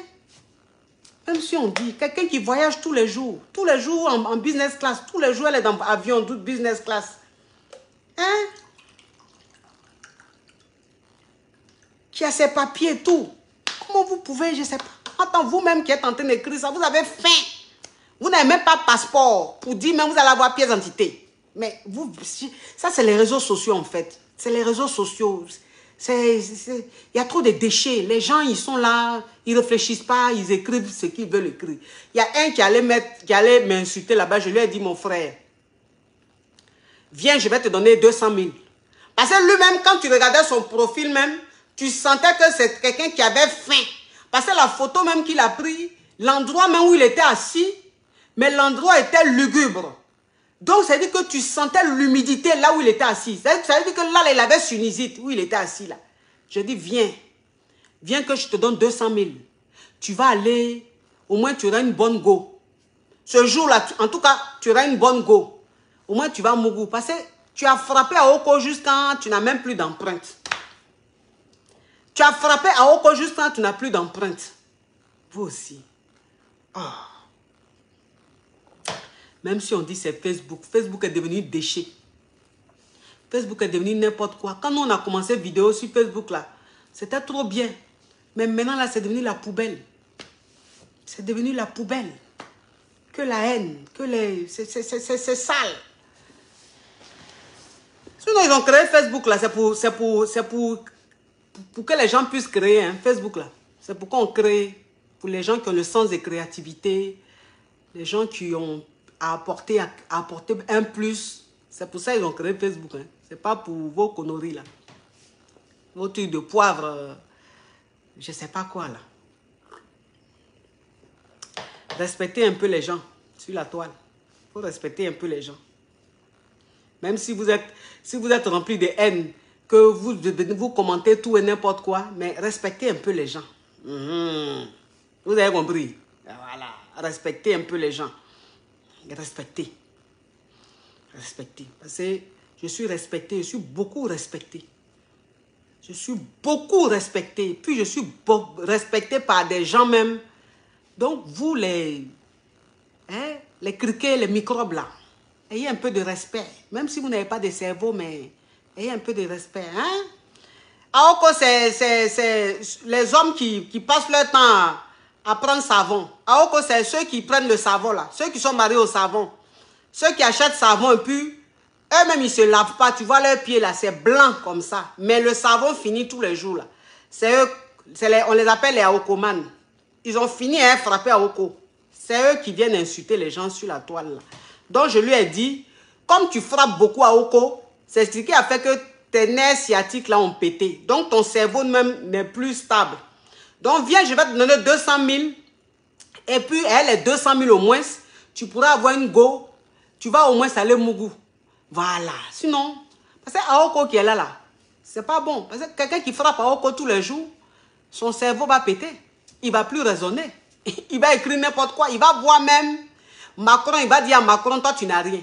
Même si on dit, quelqu'un qui voyage tous les jours en business class, tous les jours elle est dans l'avion, business class. Hein? Qui a ses papiers et tout. Comment vous pouvez, je ne sais pas. Attends, vous-même qui êtes en train d'écrire ça, vous avez faim. Vous n'avez même pas de passeport pour dire, mais vous allez avoir pièce d'identité. Mais vous, ça c'est les réseaux sociaux en fait. C'est les réseaux sociaux. Il y a trop de déchets. Les gens, ils sont là, ils ne réfléchissent pas, ils écrivent ce qu'ils veulent écrire. Il y a un qui allait m'insulter là-bas. Je lui ai dit, mon frère, viens, je vais te donner 200 000. Parce que lui-même, quand tu regardais son profil même, tu sentais que c'est quelqu'un qui avait faim. Parce que la photo même qu'il a pris, l'endroit même où il était assis, mais l'endroit était lugubre. Donc, ça veut dire que tu sentais l'humidité là où il était assis. Ça veut dire que là, il avait sinusite où il était assis là. Je dis, viens. Viens que je te donne 200 000. Tu vas aller, au moins tu auras une bonne go. Ce jour-là, en tout cas, tu auras une bonne go. Au moins tu vas Mougou. Parce que tu as frappé à Oko juste quand tu n'as même plus d'empreinte. Tu as frappé à Oko juste quand tu n'as plus d'empreinte. Vous aussi. Oh. Même si on dit c'est Facebook. Facebook est devenu déchet. Facebook est devenu n'importe quoi. Quand nous on a commencé vidéo sur Facebook là, c'était trop bien. Mais maintenant là, c'est devenu la poubelle. C'est devenu la poubelle. Que la haine, que les... C'est sale. Sinon, ils ont créé Facebook là, c'est pour que les gens puissent créer hein, Facebook là. C'est pourquoi on crée, pour les gens qui ont le sens de créativité, les gens qui ont à apporter un plus. C'est pour ça qu'ils ont créé Facebook. Hein. C'est pas pour vos conneries là. Vos trucs de poivre, je sais pas quoi là. Respectez un peu les gens sur la toile. Il faut respecter un peu les gens. Même si vous êtes rempli de haine, que vous commentez tout et n'importe quoi, mais respectez un peu les gens. Vous avez compris? Voilà. Respectez un peu les gens. Respectez. Respectez. Parce que je suis respecté, je suis beaucoup respecté. Je suis beaucoup respecté. Puis je suis respecté par des gens même. Donc vous les criquets, les microbes là, ayez un peu de respect. Même si vous n'avez pas de cerveau, mais ayez un peu de respect. Hein? Aoko, c'est les hommes qui passent leur temps à prendre savon. Aoko, c'est ceux qui prennent le savon là. Ceux qui sont mariés au savon. Ceux qui achètent savon et puis eux-mêmes, ils ne se lavent pas. Tu vois leurs pieds là, c'est blanc comme ça. Mais le savon finit tous les jours là. C'est eux, on les appelle les Aokoman. Ils ont fini à frapper à Oko. C'est eux qui viennent insulter les gens sur la toile là. Donc je lui ai dit, comme tu frappes beaucoup à Oko, c'est ce qui a fait que tes nerfs sciatiques là ont pété. Donc ton cerveau même n'est plus stable. Donc viens, je vais te donner 200 000. Et puis, les 200 000 au moins, tu pourras avoir une go. Tu vas au moins aller Mougou. Voilà. Sinon, parce que Aoko qui est là, c'est pas bon. Parce que quelqu'un qui frappe Aoko tous les jours, son cerveau va péter. Il va plus raisonner. Il va écrire n'importe quoi. Il va voir même Macron, il va dire à Macron, toi tu n'as rien.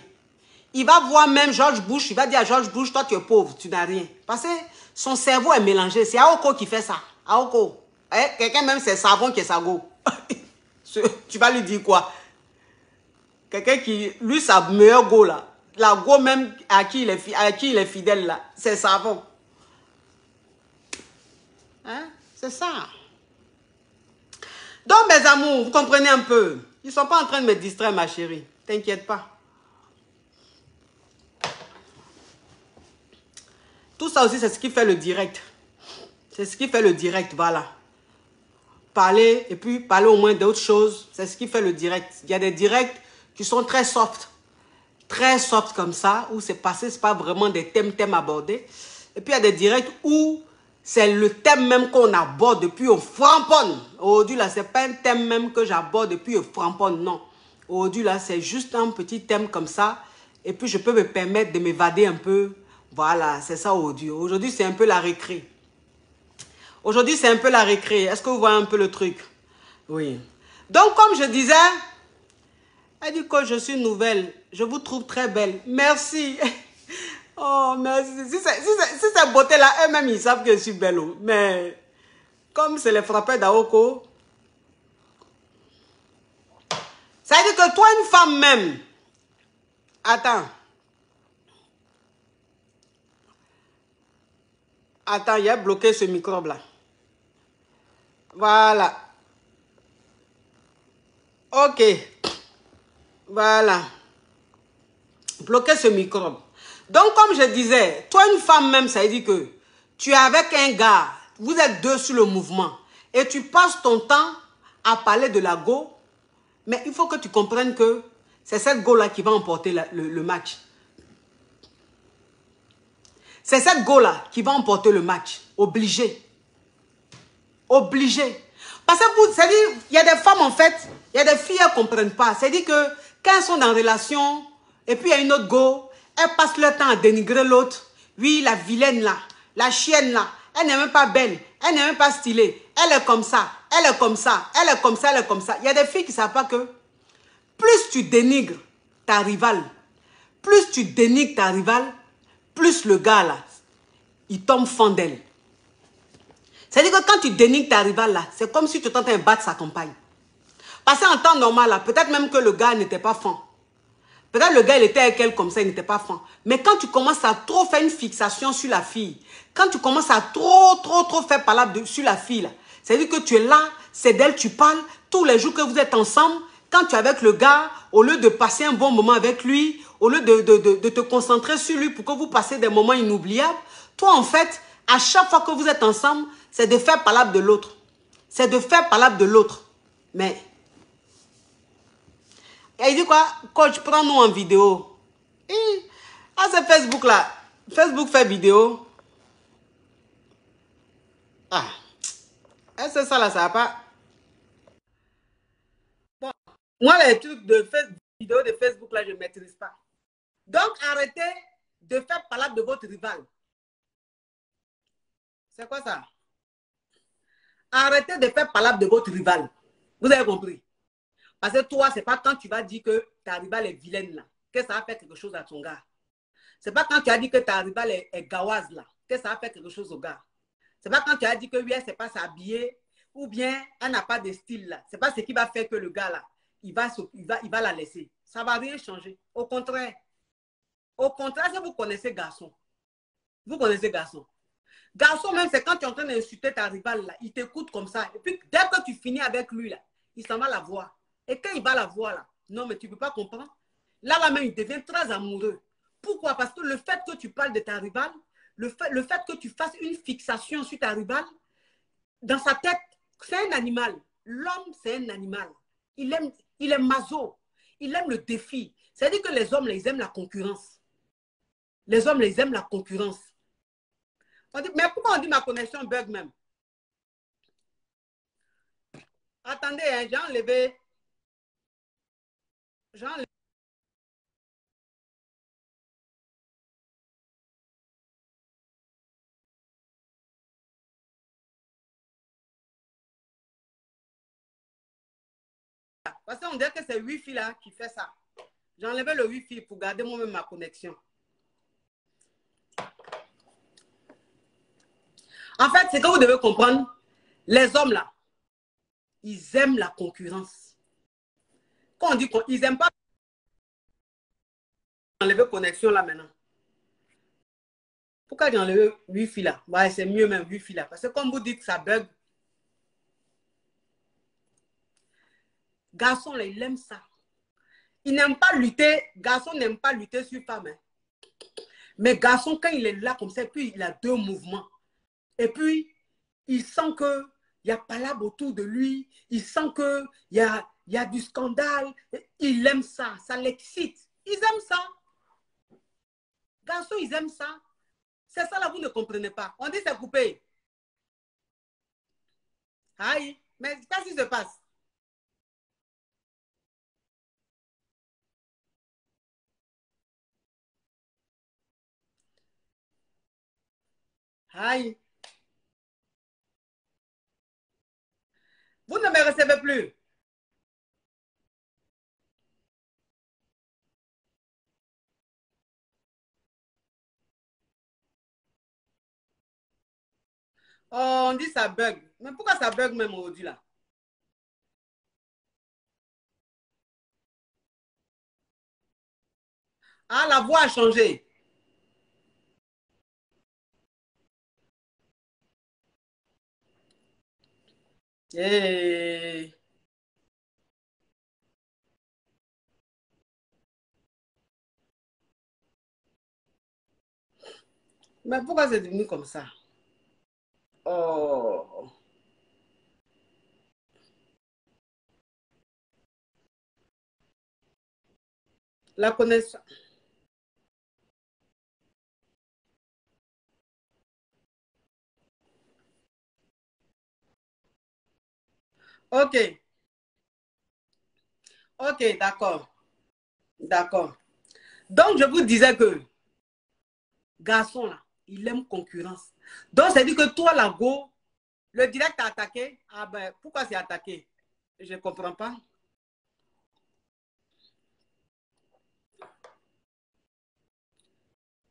Il va voir même George Bush, il va dire à George Bush, toi tu es pauvre, tu n'as rien. Parce que son cerveau est mélangé. C'est Aoko qui fait ça. Aoko. Quelqu'un même c'est savon qui est sa go. Tu vas lui dire quoi? Quelqu'un qui, lui sa meilleure go là. La go même à qui il est fidèle là. C'est savon. Hein? C'est ça. Donc mes amours, vous comprenez un peu. Ils ne sont pas en train de me distraire ma chérie. T'inquiète pas. Tout ça aussi, c'est ce qui fait le direct. C'est ce qui fait le direct, voilà. Parler, et puis parler au moins d'autres choses, c'est ce qui fait le direct. Il y a des directs qui sont très soft comme ça, où c'est passé, c'est pas vraiment des thèmes abordés. Et puis il y a des directs où c'est le thème même qu'on aborde depuis au framponne. Aujourd'hui là, c'est pas un thème même que j'aborde depuis au framponne, non. Aujourd'hui là, c'est juste un petit thème comme ça, et puis je peux me permettre de m'évader un peu. Voilà, c'est ça aujourd'hui. Aujourd'hui, c'est un peu la récré. Aujourd'hui, c'est un peu la récré. Est-ce que vous voyez un peu le truc? Oui. Donc, comme je disais, elle dit que je suis nouvelle. Je vous trouve très belle. Merci. Oh, merci. Si c'est beauté-là, eux-mêmes, ils savent que je suis belle. Mais, comme c'est les frappeurs d'Aoko, ça veut dire que toi, une femme même, attends. Attends, il a bloqué ce microbe-là. Voilà. Ok. Voilà. Bloquer ce microbe. Donc, comme je disais, toi, une femme même, ça veut dire que tu es avec un gars, vous êtes deux sur le mouvement, et tu passes ton temps à parler de la go, mais il faut que tu comprennes que c'est cette go-là qui va emporter le match. C'est cette go-là qui va emporter le match. Obligé. Obligé. Parce que vous, c'est-à-dire, il y a des femmes en fait, il y a des filles, elles ne comprennent pas. C'est-à-dire que quand elles sont dans une relation, et puis il y a une autre go, elles passent leur temps à dénigrer l'autre. Oui, la vilaine là, la chienne là, elle n'est même pas belle, elle n'est même pas stylée. Elle est comme ça, elle est comme ça, elle est comme ça, elle est comme ça. Il y a des filles qui ne savent pas que plus tu dénigres ta rivale, plus tu dénigres ta rivale, plus le gars là, il tombe fan d'elle. C'est-à-dire que quand tu dénigres ta rivale là, c'est comme si tu étais en train de battre sa compagne. Parce qu'en temps normal là, peut-être même que le gars n'était pas fan. Peut-être le gars il était avec elle comme ça, il n'était pas fan. Mais quand tu commences à trop faire une fixation sur la fille, quand tu commences à trop faire parler sur la fille là, c'est-à-dire que tu es là, c'est d'elle tu parles, tous les jours que vous êtes ensemble, quand tu es avec le gars, au lieu de passer un bon moment avec lui, au lieu de te concentrer sur lui pour que vous passiez des moments inoubliables, toi en fait, à chaque fois que vous êtes ensemble, c'est de faire parler de l'autre. C'est de faire parler de l'autre. Mais, et il dit quoi? Coach, prends-nous en vidéo. Ah, c'est Facebook là. Facebook fait vidéo. Ah, c'est ça là, ça va pas. Bon, moi, les trucs de Facebook, vidéo de Facebook là, je ne maîtrise pas. Donc, arrêtez de faire parler de votre rival. C'est quoi ça? Arrêtez de faire parler de votre rival. Vous avez compris? Parce que toi, c'est pas quand tu vas dire que ta rival est vilaine là, que ça va faire quelque chose à ton gars. C'est pas quand tu as dit que ta rival est gawaz là, que ça va faire quelque chose au gars. C'est pas quand tu as dit que oui, elle ne sait pas s'habiller ou bien elle n'a pas de style là. C'est pas ce qui va faire que le gars là, il va la laisser. Ça va rien changer. Au contraire, si vous connaissez garçon, vous connaissez garçon. Garçon même, c'est quand tu es en train d'insulter ta rivale là, il t'écoute comme ça. Et puis dès que tu finis avec lui là, il s'en va la voir. Et quand il va la voir là, non mais tu ne peux pas comprendre. Là même, il devient très amoureux. Pourquoi? Parce que le fait que tu parles de ta rivale, le fait que tu fasses une fixation sur ta rivale, dans sa tête, c'est un animal. L'homme, c'est un animal. Il est maso. Il aime le défi. C'est-à-dire que les hommes, ils aiment la concurrence. Les hommes, ils aiment la concurrence. On dit, mais pourquoi on dit ma connexion bug même? Attendez, hein, j'ai enlevé. J'ai enlevé. Parce qu'on dirait que c'est Wi-Fi là qui fait ça. J'ai enlevé le Wi-Fi pour garder moi-même ma connexion. En fait, c'est que vous devez comprendre, les hommes là, ils aiment la concurrence. Quand on dit qu'ils n'aiment pas enlever connexion là maintenant. Pourquoi j'ai enlevé Wi-Fi là? Ouais, c'est mieux même Wi-Fi là. Parce que comme vous dites, ça bug. Garçon là, il aime ça. Il n'aime pas lutter. Garçon n'aime pas lutter sur femme. Hein. Mais garçon, quand il est là comme ça, puis il a deux mouvements. Et puis, il sent qu'il y a palabre autour de lui. Il sent qu'il y a du scandale. Il aime ça. Ça l'excite. Ils aiment ça. Garçon, ils aiment ça. C'est ça là, vous ne comprenez pas. On dit c'est coupé. Aïe. Mais qu'est-ce qui se passe? Aïe. Vous ne me recevez plus. Oh, on dit ça bug. Mais pourquoi ça bug même aujourd'hui là? Ah, la voix a changé. Hey. Mais pourquoi c'est devenu comme ça? Oh. La connaissance. Ok. Ok, d'accord. D'accord. Donc, je vous disais que, garçon là, il aime concurrence. Donc, c'est dit que toi, là, go, le direct a attaqué. Ah ben, pourquoi c'est attaqué? Je ne comprends pas.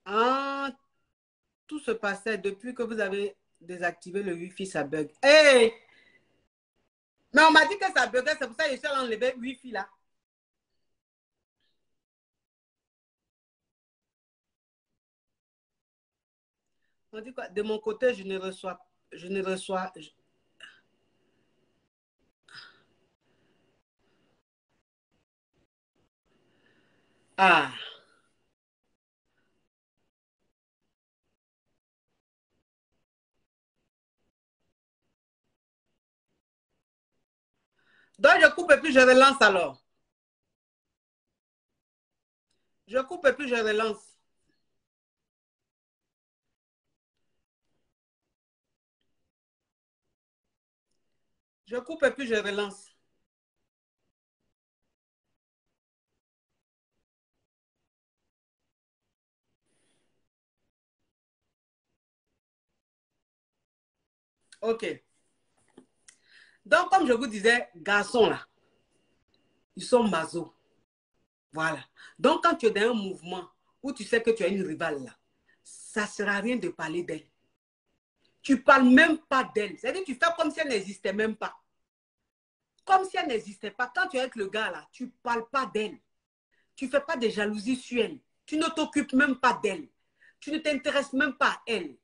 Ah, tout se passait depuis que vous avez désactivé le Wi-Fi, ça bug. Hey! Mais on m'a dit que ça buguait, c'est pour ça que je suis enlevé le Wi-Fi là. On dit quoi? De mon côté, je ne reçois. Je ne reçois. Ah. Donc, je coupe et puis je relance alors. Je coupe et puis je relance. Je coupe et puis je relance. OK. Donc, comme je vous disais, garçons là, ils sont maso. Voilà. Donc, quand tu es dans un mouvement où tu sais que tu as une rivale là, ça ne sert à rien de parler d'elle. Tu ne parles même pas d'elle. C'est-à-dire que tu fais comme si elle n'existait même pas. Comme si elle n'existait pas. Quand tu es avec le gars là, tu ne parles pas d'elle. Tu ne fais pas de jalousie sur elle. Tu ne t'occupes même pas d'elle. Tu ne t'intéresses même pas à elle.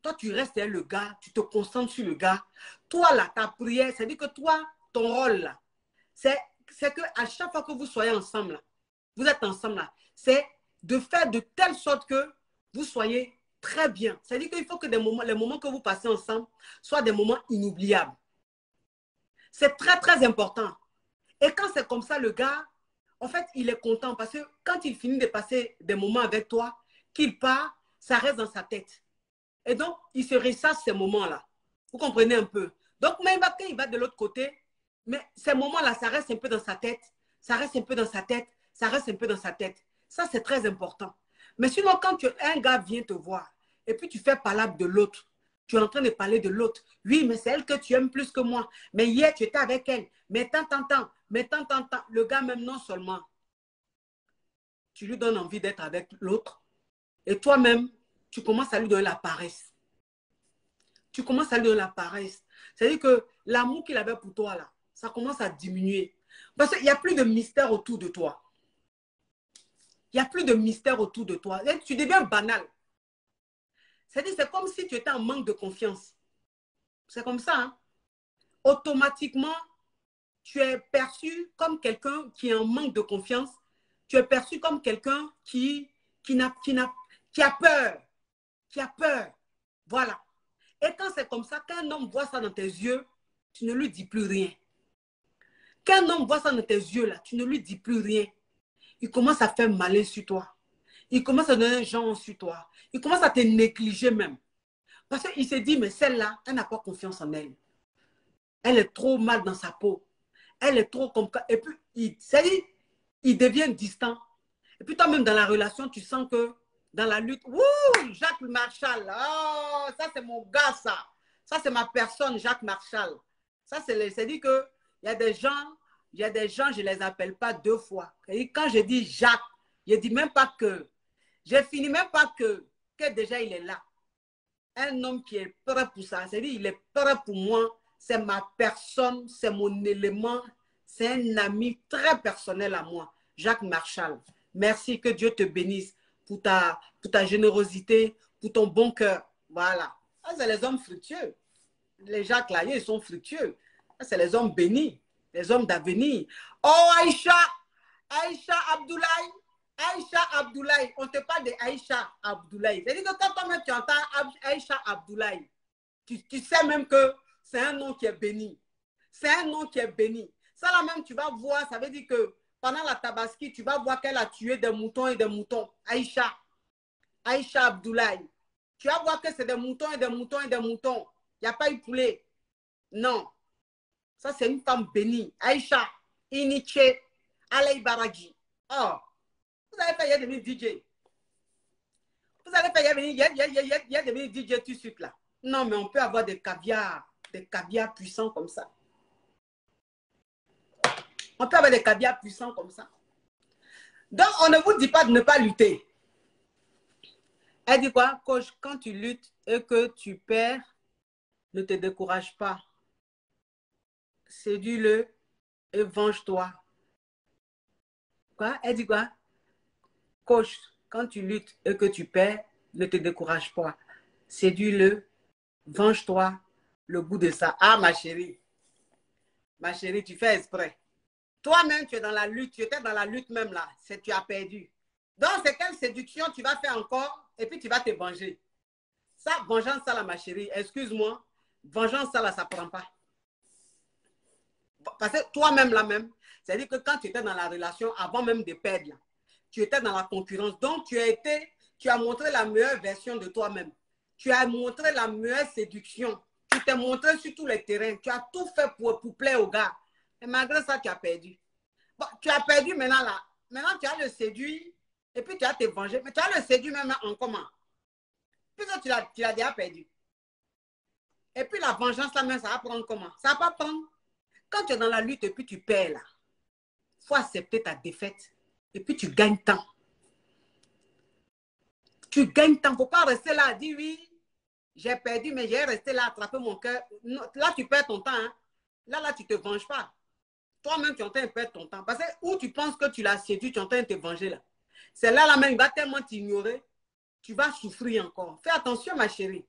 Toi, tu restes avec le gars, tu te concentres sur le gars. Toi, là, ta prière, c'est-à-dire que toi, ton rôle, là, c'est qu'à chaque fois que vous soyez ensemble, là, vous êtes ensemble, là, c'est de faire de telle sorte que vous soyez très bien. C'est-à-dire qu'il faut que les moments que vous passez ensemble soient des moments inoubliables. C'est très, très important. Et quand c'est comme ça, le gars, en fait, il est content parce que quand il finit de passer des moments avec toi, qu'il part, ça reste dans sa tête. Et donc, il se ressasse ces moments-là. Vous comprenez un peu? Donc, même quand il va de l'autre côté, mais ces moments-là, ça reste un peu dans sa tête. Ça reste un peu dans sa tête. Ça reste un peu dans sa tête. Ça, c'est très important. Mais sinon, quand un gars vient te voir et puis tu fais parler de l'autre, tu es en train de parler de l'autre. Oui, mais c'est elle que tu aimes plus que moi. Mais hier, tu étais avec elle. Mais tant. Mais tant. Le gars, même non seulement, tu lui donnes envie d'être avec l'autre. Et toi-même, tu commences à lui donner la paresse. Tu commences à lui donner la paresse. C'est-à-dire que l'amour qu'il avait pour toi, là, ça commence à diminuer. Parce qu'il n'y a plus de mystère autour de toi. Il n'y a plus de mystère autour de toi. Et tu deviens banal. C'est-à-dire c'est comme si tu étais en manque de confiance. C'est comme ça. Hein? Automatiquement, tu es perçu comme quelqu'un qui est en manque de confiance. Tu es perçu comme quelqu'un qui a peur. Qui a peur. Voilà. Et quand c'est comme ça, quand un homme voit ça dans tes yeux, tu ne lui dis plus rien. Quand un homme voit ça dans tes yeux, là, tu ne lui dis plus rien. Il commence à faire malin sur toi. Il commence à donner un genre sur toi. Il commence à te négliger même. Parce qu'il se dit, mais celle-là, elle n'a pas confiance en elle. Elle est trop mal dans sa peau. Elle est trop comme ça. Et puis, il devient distant. Et puis, toi-même, dans la relation, tu sens que dans la lutte, wouh, Jacques Marshall, oh, ça, c'est mon gars, ça. Ça, c'est ma personne, Jacques Marshall. Ça, c'est-à-dire que il y a des gens, je ne les appelle pas deux fois. Et quand je dis Jacques, je ne dis même pas que. Je finis même pas que déjà il est là. Un homme qui est prêt pour ça, c'est-à-dire il est prêt pour moi. C'est ma personne, c'est mon élément. C'est un ami très personnel à moi, Jacques Marshall. Merci, que Dieu te bénisse pour ta générosité, pour ton bon cœur. Voilà. Ça, c'est les hommes fructueux. Les Jacques là, ils sont fructueux. C'est les hommes bénis, les hommes d'avenir. Oh, Aïcha, Aïcha Abdoulaye, Aïcha Abdoulaye. On te parle de Aïcha Abdoulaye. C'est-à-dire que quand toi-même tu entends Aïcha Abdoulaye, Tu sais même que c'est un nom qui est béni. C'est un nom qui est béni. Ça là même, tu vas voir, ça veut dire que pendant la Tabaski, tu vas voir qu'elle a tué des moutons et des moutons. Aïcha Abdoulaye. Tu vas voir que c'est des moutons et des moutons et des moutons. Il n'y a pas eu poulet. Non. Ça, c'est une femme bénie. Aïcha, Iniche, Alei Baraji. Oh, vous allez faire, il y a des DJ. Vous allez faire, il y a des DJ tout de suite là. Non, mais on peut avoir des caviars puissants comme ça. On peut avoir des caviars puissants comme ça. Donc, on ne vous dit pas de ne pas lutter. Elle dit quoi? Coach, quand tu luttes et que tu perds, ne te décourage pas. Séduis-le et venge-toi. Quoi? Elle dit quoi? Coach, quand tu luttes et que tu perds, ne te décourage pas. Séduis-le, venge-toi, le goût de ça. Ah, ma chérie, tu fais exprès. Toi-même, tu es dans la lutte, tu étais dans la lutte même là, tu as perdu. Donc, c'est quelle séduction tu vas faire encore et puis tu vas te venger. Ça, vengeance, ça là, ma chérie, excuse-moi, vengeance, ça là, ça ne prend pas. Parce que toi-même là même, c'est-à-dire que quand tu étais dans la relation, avant même de perdre, là, tu étais dans la concurrence. Donc, tu as montré la meilleure version de toi-même. Tu as montré la meilleure séduction. Tu t'es montré sur tous les terrains. Tu as tout fait pour plaire aux gars. Et malgré ça, tu as perdu. Bon, tu as perdu maintenant là. Maintenant, tu as le séduit et puis tu as te venger. Mais tu as le séduit même en comment? Puis ça, tu l'as déjà perdu. Et puis la vengeance là même, ça va prendre comment? Ça va pas prendre. Quand tu es dans la lutte et puis tu perds là, il faut accepter ta défaite. Et puis tu gagnes temps. Tu gagnes temps. Il ne faut pas rester là à dire oui, j'ai perdu, mais j'ai resté là à attraper mon cœur. Là, tu perds ton temps. Hein. Là, tu ne te venges pas. Toi-même, tu es en train de perdre ton temps. Parce que où tu penses que tu l'as séduit, tu es en train de te venger là. C'est là même, il va tellement t'ignorer. Tu vas souffrir encore. Fais attention, ma chérie.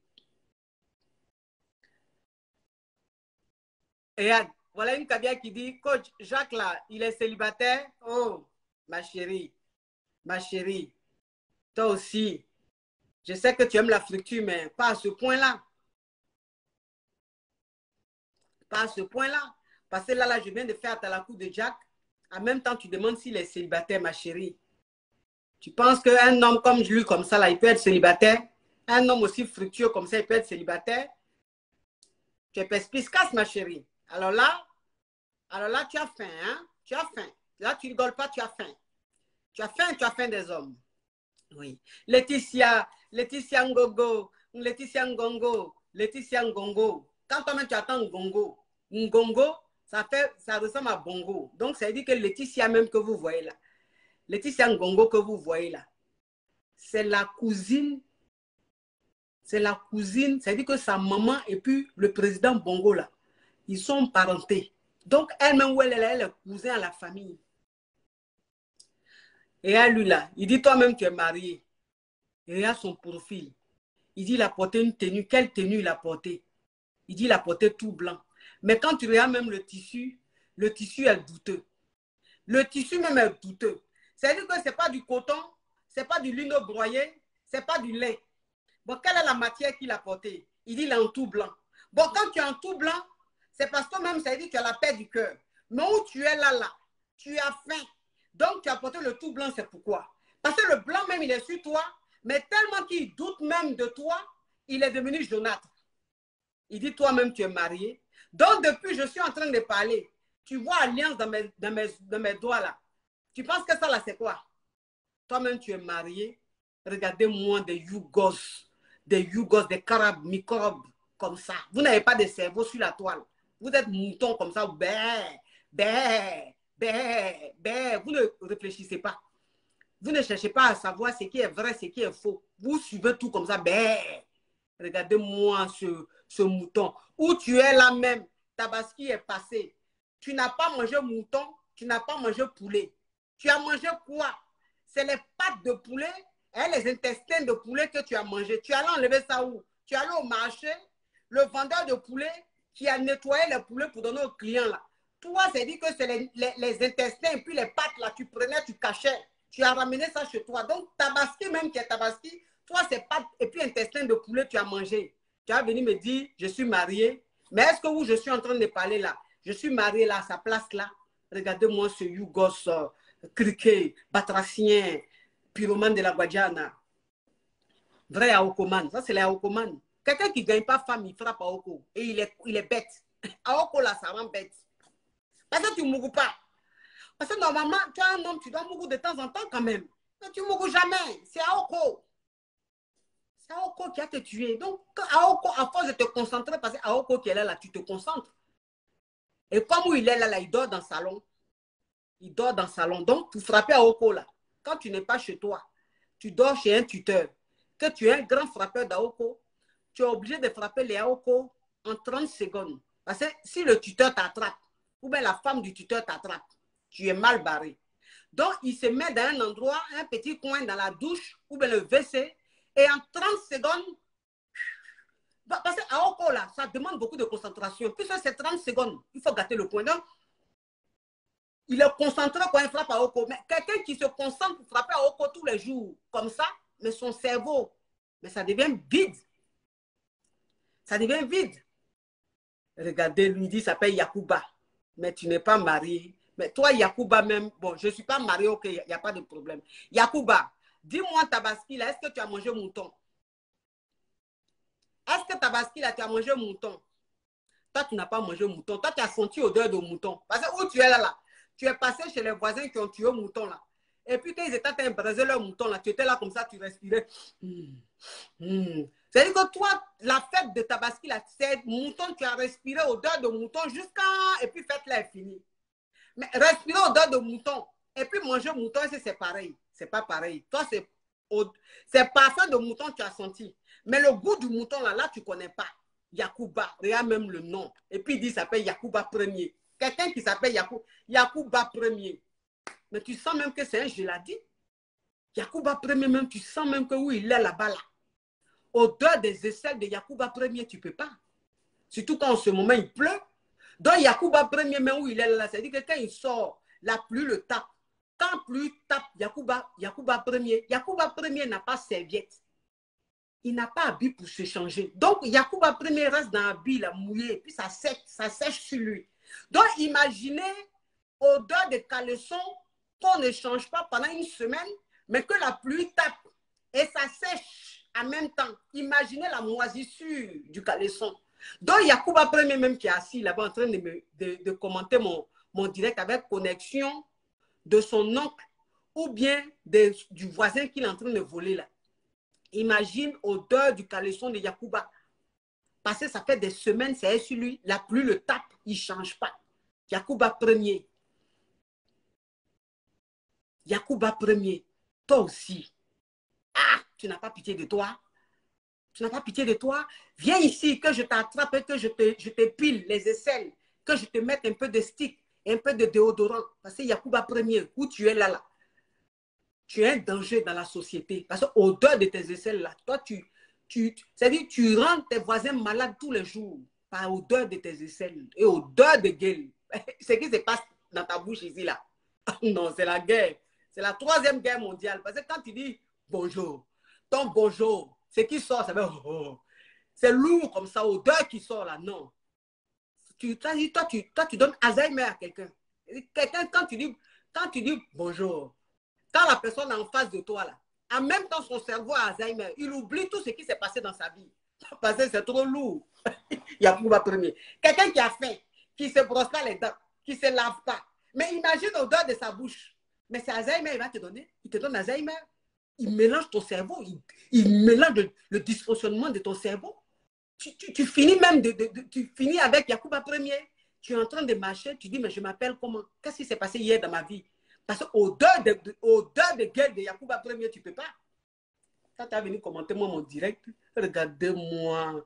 Et voilà une cabia qui dit, coach, Jacques là, il est célibataire. Oh, ma chérie, toi aussi. Je sais que tu aimes la friture, mais pas à ce point-là. Pas à ce point-là. Parce que là, je viens de faire à la cour de Jack. En même temps, tu demandes s'il est célibataire, ma chérie. Tu penses qu'un homme comme lui, comme ça, là, il peut être célibataire? Un homme aussi fructueux comme ça, il peut être célibataire? Tu es perspicace, ma chérie. Alors là, tu as faim, hein? Tu as faim. Là, tu ne rigoles pas, tu as faim. Tu as faim des hommes. Oui. Laetitia Ngogo, Laetitia Ngongo, Laetitia Ngongo. Quand toi-même tu attends Ngongo, Ngongo, ça ressemble à Bongo. Donc, ça veut dire que Laetitia même que vous voyez là, Laetitia Ngongo que vous voyez là, c'est la cousine, ça veut dire que sa maman et puis le président Bongo là, ils sont parentés. Donc, elle-même, elle est cousin à la famille. Et à lui là, il dit toi-même tu es marié. Il regarde son profil. Il dit il a porté une tenue. Quelle tenue il a porté? Il dit il a porté tout blanc. Mais quand tu regardes même le tissu est douteux. Le tissu même est douteux. C'est-à-dire que ce n'est pas du coton, ce n'est pas du lino broyé, ce n'est pas du lait. Bon, quelle est la matière qu'il a portée? Il dit il est en tout blanc. Bon, quand tu es en tout blanc, c'est parce que même ça dit que tu as la paix du cœur. Mais où tu es là, tu as faim. Donc tu as porté le tout blanc, c'est pourquoi? Parce que le blanc même, il est sur toi, mais tellement qu'il doute même de toi, il est devenu jaunâtre. Il dit toi-même, tu es marié. Donc depuis, je suis en train de parler. Tu vois alliance dans mes doigts là. Tu penses que ça là, c'est quoi? Toi-même, tu es marié. Regardez-moi des Yougos, des carabes, microbes comme ça. Vous n'avez pas de cerveau sur la toile. Vous êtes moutons comme ça. Bé. Vous ne réfléchissez pas. Vous ne cherchez pas à savoir ce qui est vrai, ce qui est faux. Vous suivez tout comme ça. Bé. Regardez-moi ce mouton. Où tu es là même, Tabaski est passé. Tu n'as pas mangé mouton, tu n'as pas mangé poulet. Tu as mangé quoi? C'est les pattes de poulet et les intestins de poulet que tu as mangé. Tu allais enlever ça où? Tu allais au marché, le vendeur de poulet qui a nettoyé les poulets pour donner aux clients là. Toi, c'est dit que c'est les intestins et puis les pattes là, tu prenais, tu cachais. Tu as ramené ça chez toi. Donc, Tabaski même qui est Tabaski, toi, c'est pattes et puis intestins de poulet tu as mangé. Tu vas venir me dire, je suis mariée. Mais est-ce que où je suis en train de parler là, je suis mariée là, à sa place là. Regardez-moi ce Yougos, criquet, batracien, pyromane de la Guadiana. Vrai Aokoman. Ça, c'est les Aokoman. Quelqu'un qui ne gagne pas femme, il frappe Aoko. Et il est bête. Aoko là, ça rend bête. Parce que tu ne mourras pas. Parce que normalement, tu es un homme, tu dois mourir de temps en temps quand même. Mais tu ne mourras jamais. C'est Aoko. C'est Aoko qui a te tué. Donc, Aoko, à force de te concentrer, parce que Aoko qui est là, tu te concentres. Et comme il est là, il dort dans le salon. Il dort dans le salon. Donc, pour frapper Aoko là, quand tu n'es pas chez toi, tu dors chez un tuteur, que tu es un grand frappeur d'Aoko, tu es obligé de frapper les Aoko en 30 secondes. Parce que si le tuteur t'attrape, ou bien la femme du tuteur t'attrape, tu es mal barré. Donc, il se met dans un endroit, un petit coin dans la douche, ou bien le WC, et en 30 secondes, parce que Aoko, là, ça demande beaucoup de concentration. Puisque c'est 30 secondes, il faut gâter le point. Donc, il est concentré quand il frappe à Aoko. Mais quelqu'un qui se concentre pour frapper à Aoko tous les jours, comme ça, mais son cerveau, mais ça devient vide. Ça devient vide. Regardez, lui dit, ça s'appelle Yakuba. Mais tu n'es pas marié. Mais toi, Yakuba même, bon, je ne suis pas marié, ok, il n'y a pas de problème. Yakuba, dis-moi, Tabaski, là, est-ce que tu as mangé mouton? Est-ce que Tabaski, là, tu as mangé mouton? Toi, tu n'as pas mangé mouton. Toi, tu as senti odeur de mouton. Parce que où tu es là, tu es passé chez les voisins qui ont tué le mouton, là. Et puis, quand ils étaient en train de braiser leur mouton, là, tu étais là comme ça, tu respirais. C'est-à-dire que toi, la fête de Tabaski, là, c'est mouton, tu as respiré odeur de mouton jusqu'à... Et puis, fête-là est finie. Mais respirer odeur de mouton et puis manger mouton, c'est pareil. C'est pas pareil. Toi, c'est parfum de mouton que tu as senti. Mais le goût du mouton, là, tu ne connais pas. Yakuba, regarde même le nom. Et puis, il dit, il s'appelle Yakuba Premier. Quelqu'un qui s'appelle Yakuba Premier. Mais tu sens même que c'est un geladi. Yakuba Premier, même, tu sens même que où il est là-bas, là. Odeur des aisselles de Yakuba Premier, tu ne peux pas. Surtout quand en ce moment, il pleut. Donc, Yakuba Premier, même où il est là, c'est-à-dire que quand il sort, la pluie le tape. Quand pluie tape, Yakuba Premier n'a pas serviette. Il n'a pas habit pour se changer. Donc, Yakuba Premier reste dans l'habit, là, mouillé, et puis ça sèche sur lui. Donc, imaginez odeur de caleçon qu'on ne change pas pendant une semaine, mais que la pluie tape et ça sèche en même temps. Imaginez la moisissure du caleçon. Donc, Yakuba Premier même qui est assis là-bas en train de commenter mon direct avec connexion de son oncle ou bien du voisin qu'il est en train de voler là. Imagine odeur du caleçon de Yakuba. Parce que ça fait des semaines, c'est sur lui. La pluie le tape, il ne change pas. Yakuba Premier. Yakuba Premier. Toi aussi. Ah, tu n'as pas pitié de toi. Tu n'as pas pitié de toi. Viens ici, que je t'attrape et que je te pile les aisselles. Que je te mette un peu de stick, un peu de déodorant. Parce que Yakuba Premier, où tu es là, tu es un danger dans la société. Parce que l'odeur de tes aisselles là, toi, c'est-à-dire tu rends tes voisins malades tous les jours par odeur de tes aisselles et odeur de gueule. Ce qui se passe dans ta bouche ici là. Non, c'est la guerre. C'est la 3e guerre mondiale. Parce que quand tu dis bonjour, ton bonjour, ce qui sort, ça veut oh. C'est lourd comme ça, odeur qui sort là. Non. Toi, tu donnes Alzheimer à quelqu'un. Quelqu'un, quand tu dis bonjour, quand la personne est en face de toi là, en même temps son cerveau a Alzheimer, il oublie tout ce qui s'est passé dans sa vie. Parce que c'est trop lourd. Yakuba Premier. Quelqu'un qui a faim, qui ne se brosse pas les dents, qui ne se lave pas. Mais imagine l'odeur de sa bouche. Mais c'est Alzheimer, il va te donner. Il te donne Alzheimer. Il mélange ton cerveau. Il mélange le dysfonctionnement de ton cerveau. Tu finis même tu finis avec Yakuba Premier. Tu es en train de marcher, tu dis, mais je m'appelle comment? Qu'est-ce qui s'est passé hier dans ma vie? Parce que odeur de gueule de Yakuba Premier, tu ne peux pas. Quand tu es venu commenter moi mon direct, regardez-moi,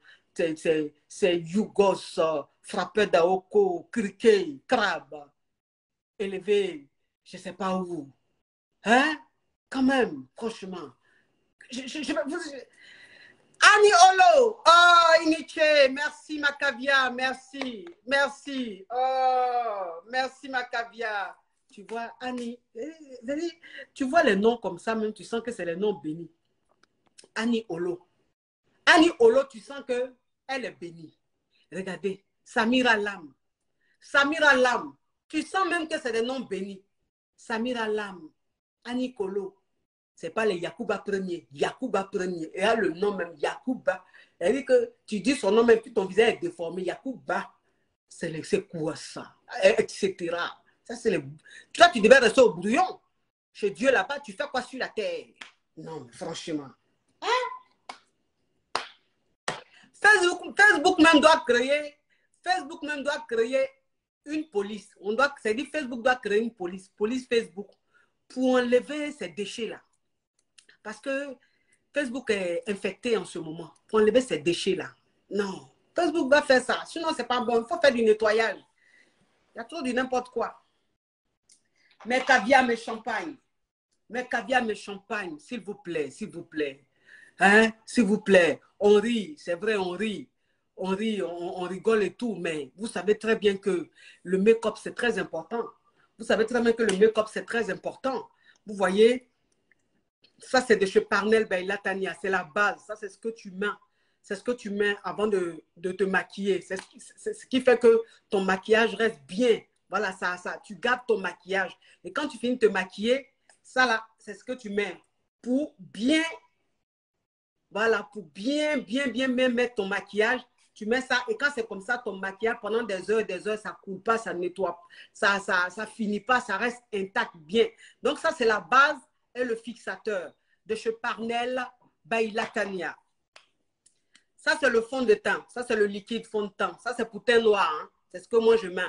c'est Yougos, frappeur d'Aoko, criquet, crabe, élevé, je ne sais pas où. Hein? Quand même, franchement. Annie Olo, oh Iniche, merci Macavia, merci, merci, oh, merci Macavia. Tu vois, Annie, tu vois les noms comme ça, même tu sens que c'est les noms bénis. Annie Olo. Annie Olo, tu sens que elle est bénie. Regardez, Samira Lam. Samira Lam. Tu sens même que c'est des noms bénis. Samira Lam, Annie Kolo. Ce n'est pas les Yacouba premier. Yacouba premier. Et a le nom même, Yacouba. Elle dit que tu dis son nom même, puis ton visage est déformé. Yacouba. C'est quoi ça? Etc. Ça, c'est les... Toi, tu devais rester au brouillon. Chez Dieu là-bas, tu fais quoi sur la terre? Non, franchement. Hein? Facebook même doit créer. Facebook même doit créer une police. C'est-à-dire Facebook doit créer une police. Police Facebook. Pour enlever ces déchets-là. Parce que Facebook est infecté en ce moment. Pour enlever ces déchets-là. Non. Facebook va faire ça. Sinon, ce n'est pas bon. Il faut faire du nettoyage. Il y a trop de n'importe quoi. Mes caviar, mes champagnes. Mes caviar, mes champagnes. S'il vous plaît, s'il vous plaît. Hein? S'il vous plaît. On rit. C'est vrai, on rit. On rit, on rigole et tout. Mais vous savez très bien que le make-up, c'est très important. Vous savez très bien que le make-up, c'est très important. Vous voyez, ça, c'est de chez Parnell by Latania. C'est la base. Ça, c'est ce que tu mets. C'est ce que tu mets avant de te maquiller. C'est ce qui fait que ton maquillage reste bien. Voilà, ça, tu gardes ton maquillage. Et quand tu finis de te maquiller, ça là, c'est ce que tu mets pour bien, voilà, pour bien mettre ton maquillage. Tu mets ça et quand c'est comme ça, ton maquillage, pendant des heures, ça ne coule pas, ça nettoie, ça finit pas, ça reste intact bien. Donc ça, c'est la base et le fixateur de chez Parnell by Latania. Ça, c'est le fond de teint. Ça, c'est le liquide fond de teint. Ça, c'est pour teint noir. Hein. C'est ce que moi, je mets.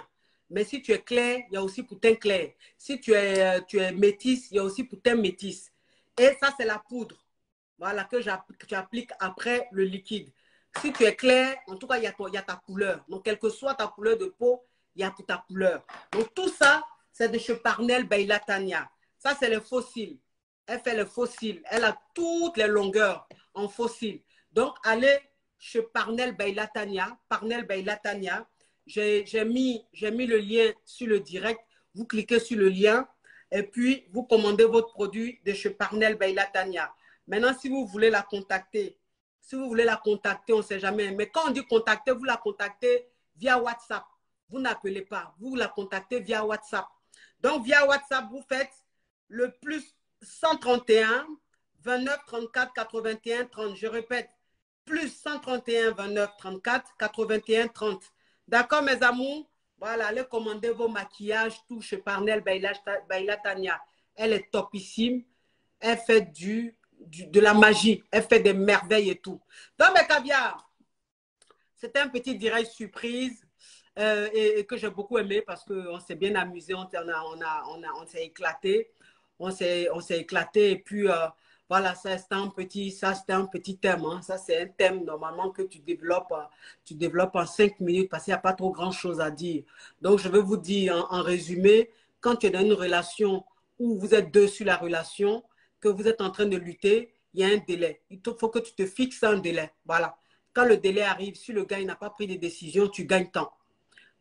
Mais si tu es clair, il y a aussi pour teint clair. Si tu es métisse, il y a aussi pour teint métisse. Et ça, c'est la poudre. Voilà, que tu appliques après le liquide. Si tu es clair, en tout cas, il y a ta couleur. Donc, quelle que soit ta couleur de peau, il y a pour ta couleur. Donc, tout ça, c'est de chez Parnell by Latania. Ça, c'est les fossiles. Elle fait les fossiles. Elle a toutes les longueurs en fossiles. Donc, allez chez Parnell by Latania. Parnell by Latania. J'ai mis le lien sur le direct. Vous cliquez sur le lien et puis vous commandez votre produit de chez Parnell by Latania. Maintenant, si vous voulez la contacter, on ne sait jamais. Mais quand on dit contacter, vous la contactez via WhatsApp. Vous n'appelez pas. Vous la contactez via WhatsApp. Donc, via WhatsApp, vous faites le plus 131 29 34 81 30. Je répète, plus 131 29 34 81 30. D'accord, mes amours? Voilà, allez commander vos maquillages, tout chez Parnell by Latania. Elle est topissime. Elle fait de la magie. Elle fait des merveilles et tout. Donc, mes caviars, c'était un petit direct surprise et que j'ai beaucoup aimé parce qu'on s'est bien amusé, on s'est éclaté. On s'est éclaté et puis voilà, ça c'était un petit thème. Hein. Ça, c'est un thème normalement que tu développes en 5 minutes parce qu'il n'y a pas trop grand-chose à dire. Donc, je vais vous dire en résumé, quand tu es dans une relation où vous êtes deux sur la relation, que vous êtes en train de lutter, il y a un délai. Il faut que tu te fixes un délai. Voilà. Quand le délai arrive, si le gars n'a pas pris de décision, tu gagnes temps.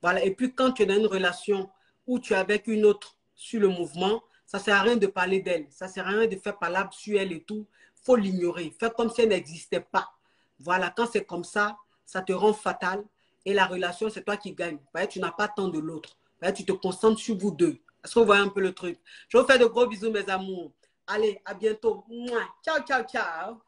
Voilà. Et puis, quand tu es dans une relation où tu es avec une autre sur le mouvement, ça ne sert à rien de parler d'elle. Ça ne sert à rien de faire palabre sur elle et tout. Il faut l'ignorer. Faire comme si elle n'existait pas. Voilà. Quand c'est comme ça, ça te rend fatal. Et la relation, c'est toi qui gagnes. Tu n'as pas tant de l'autre. Tu te concentres sur vous deux. Est-ce que vous voyez un peu le truc? Je vous fais de gros bisous, mes amours. Allez, à bientôt. Ciao, ciao, ciao.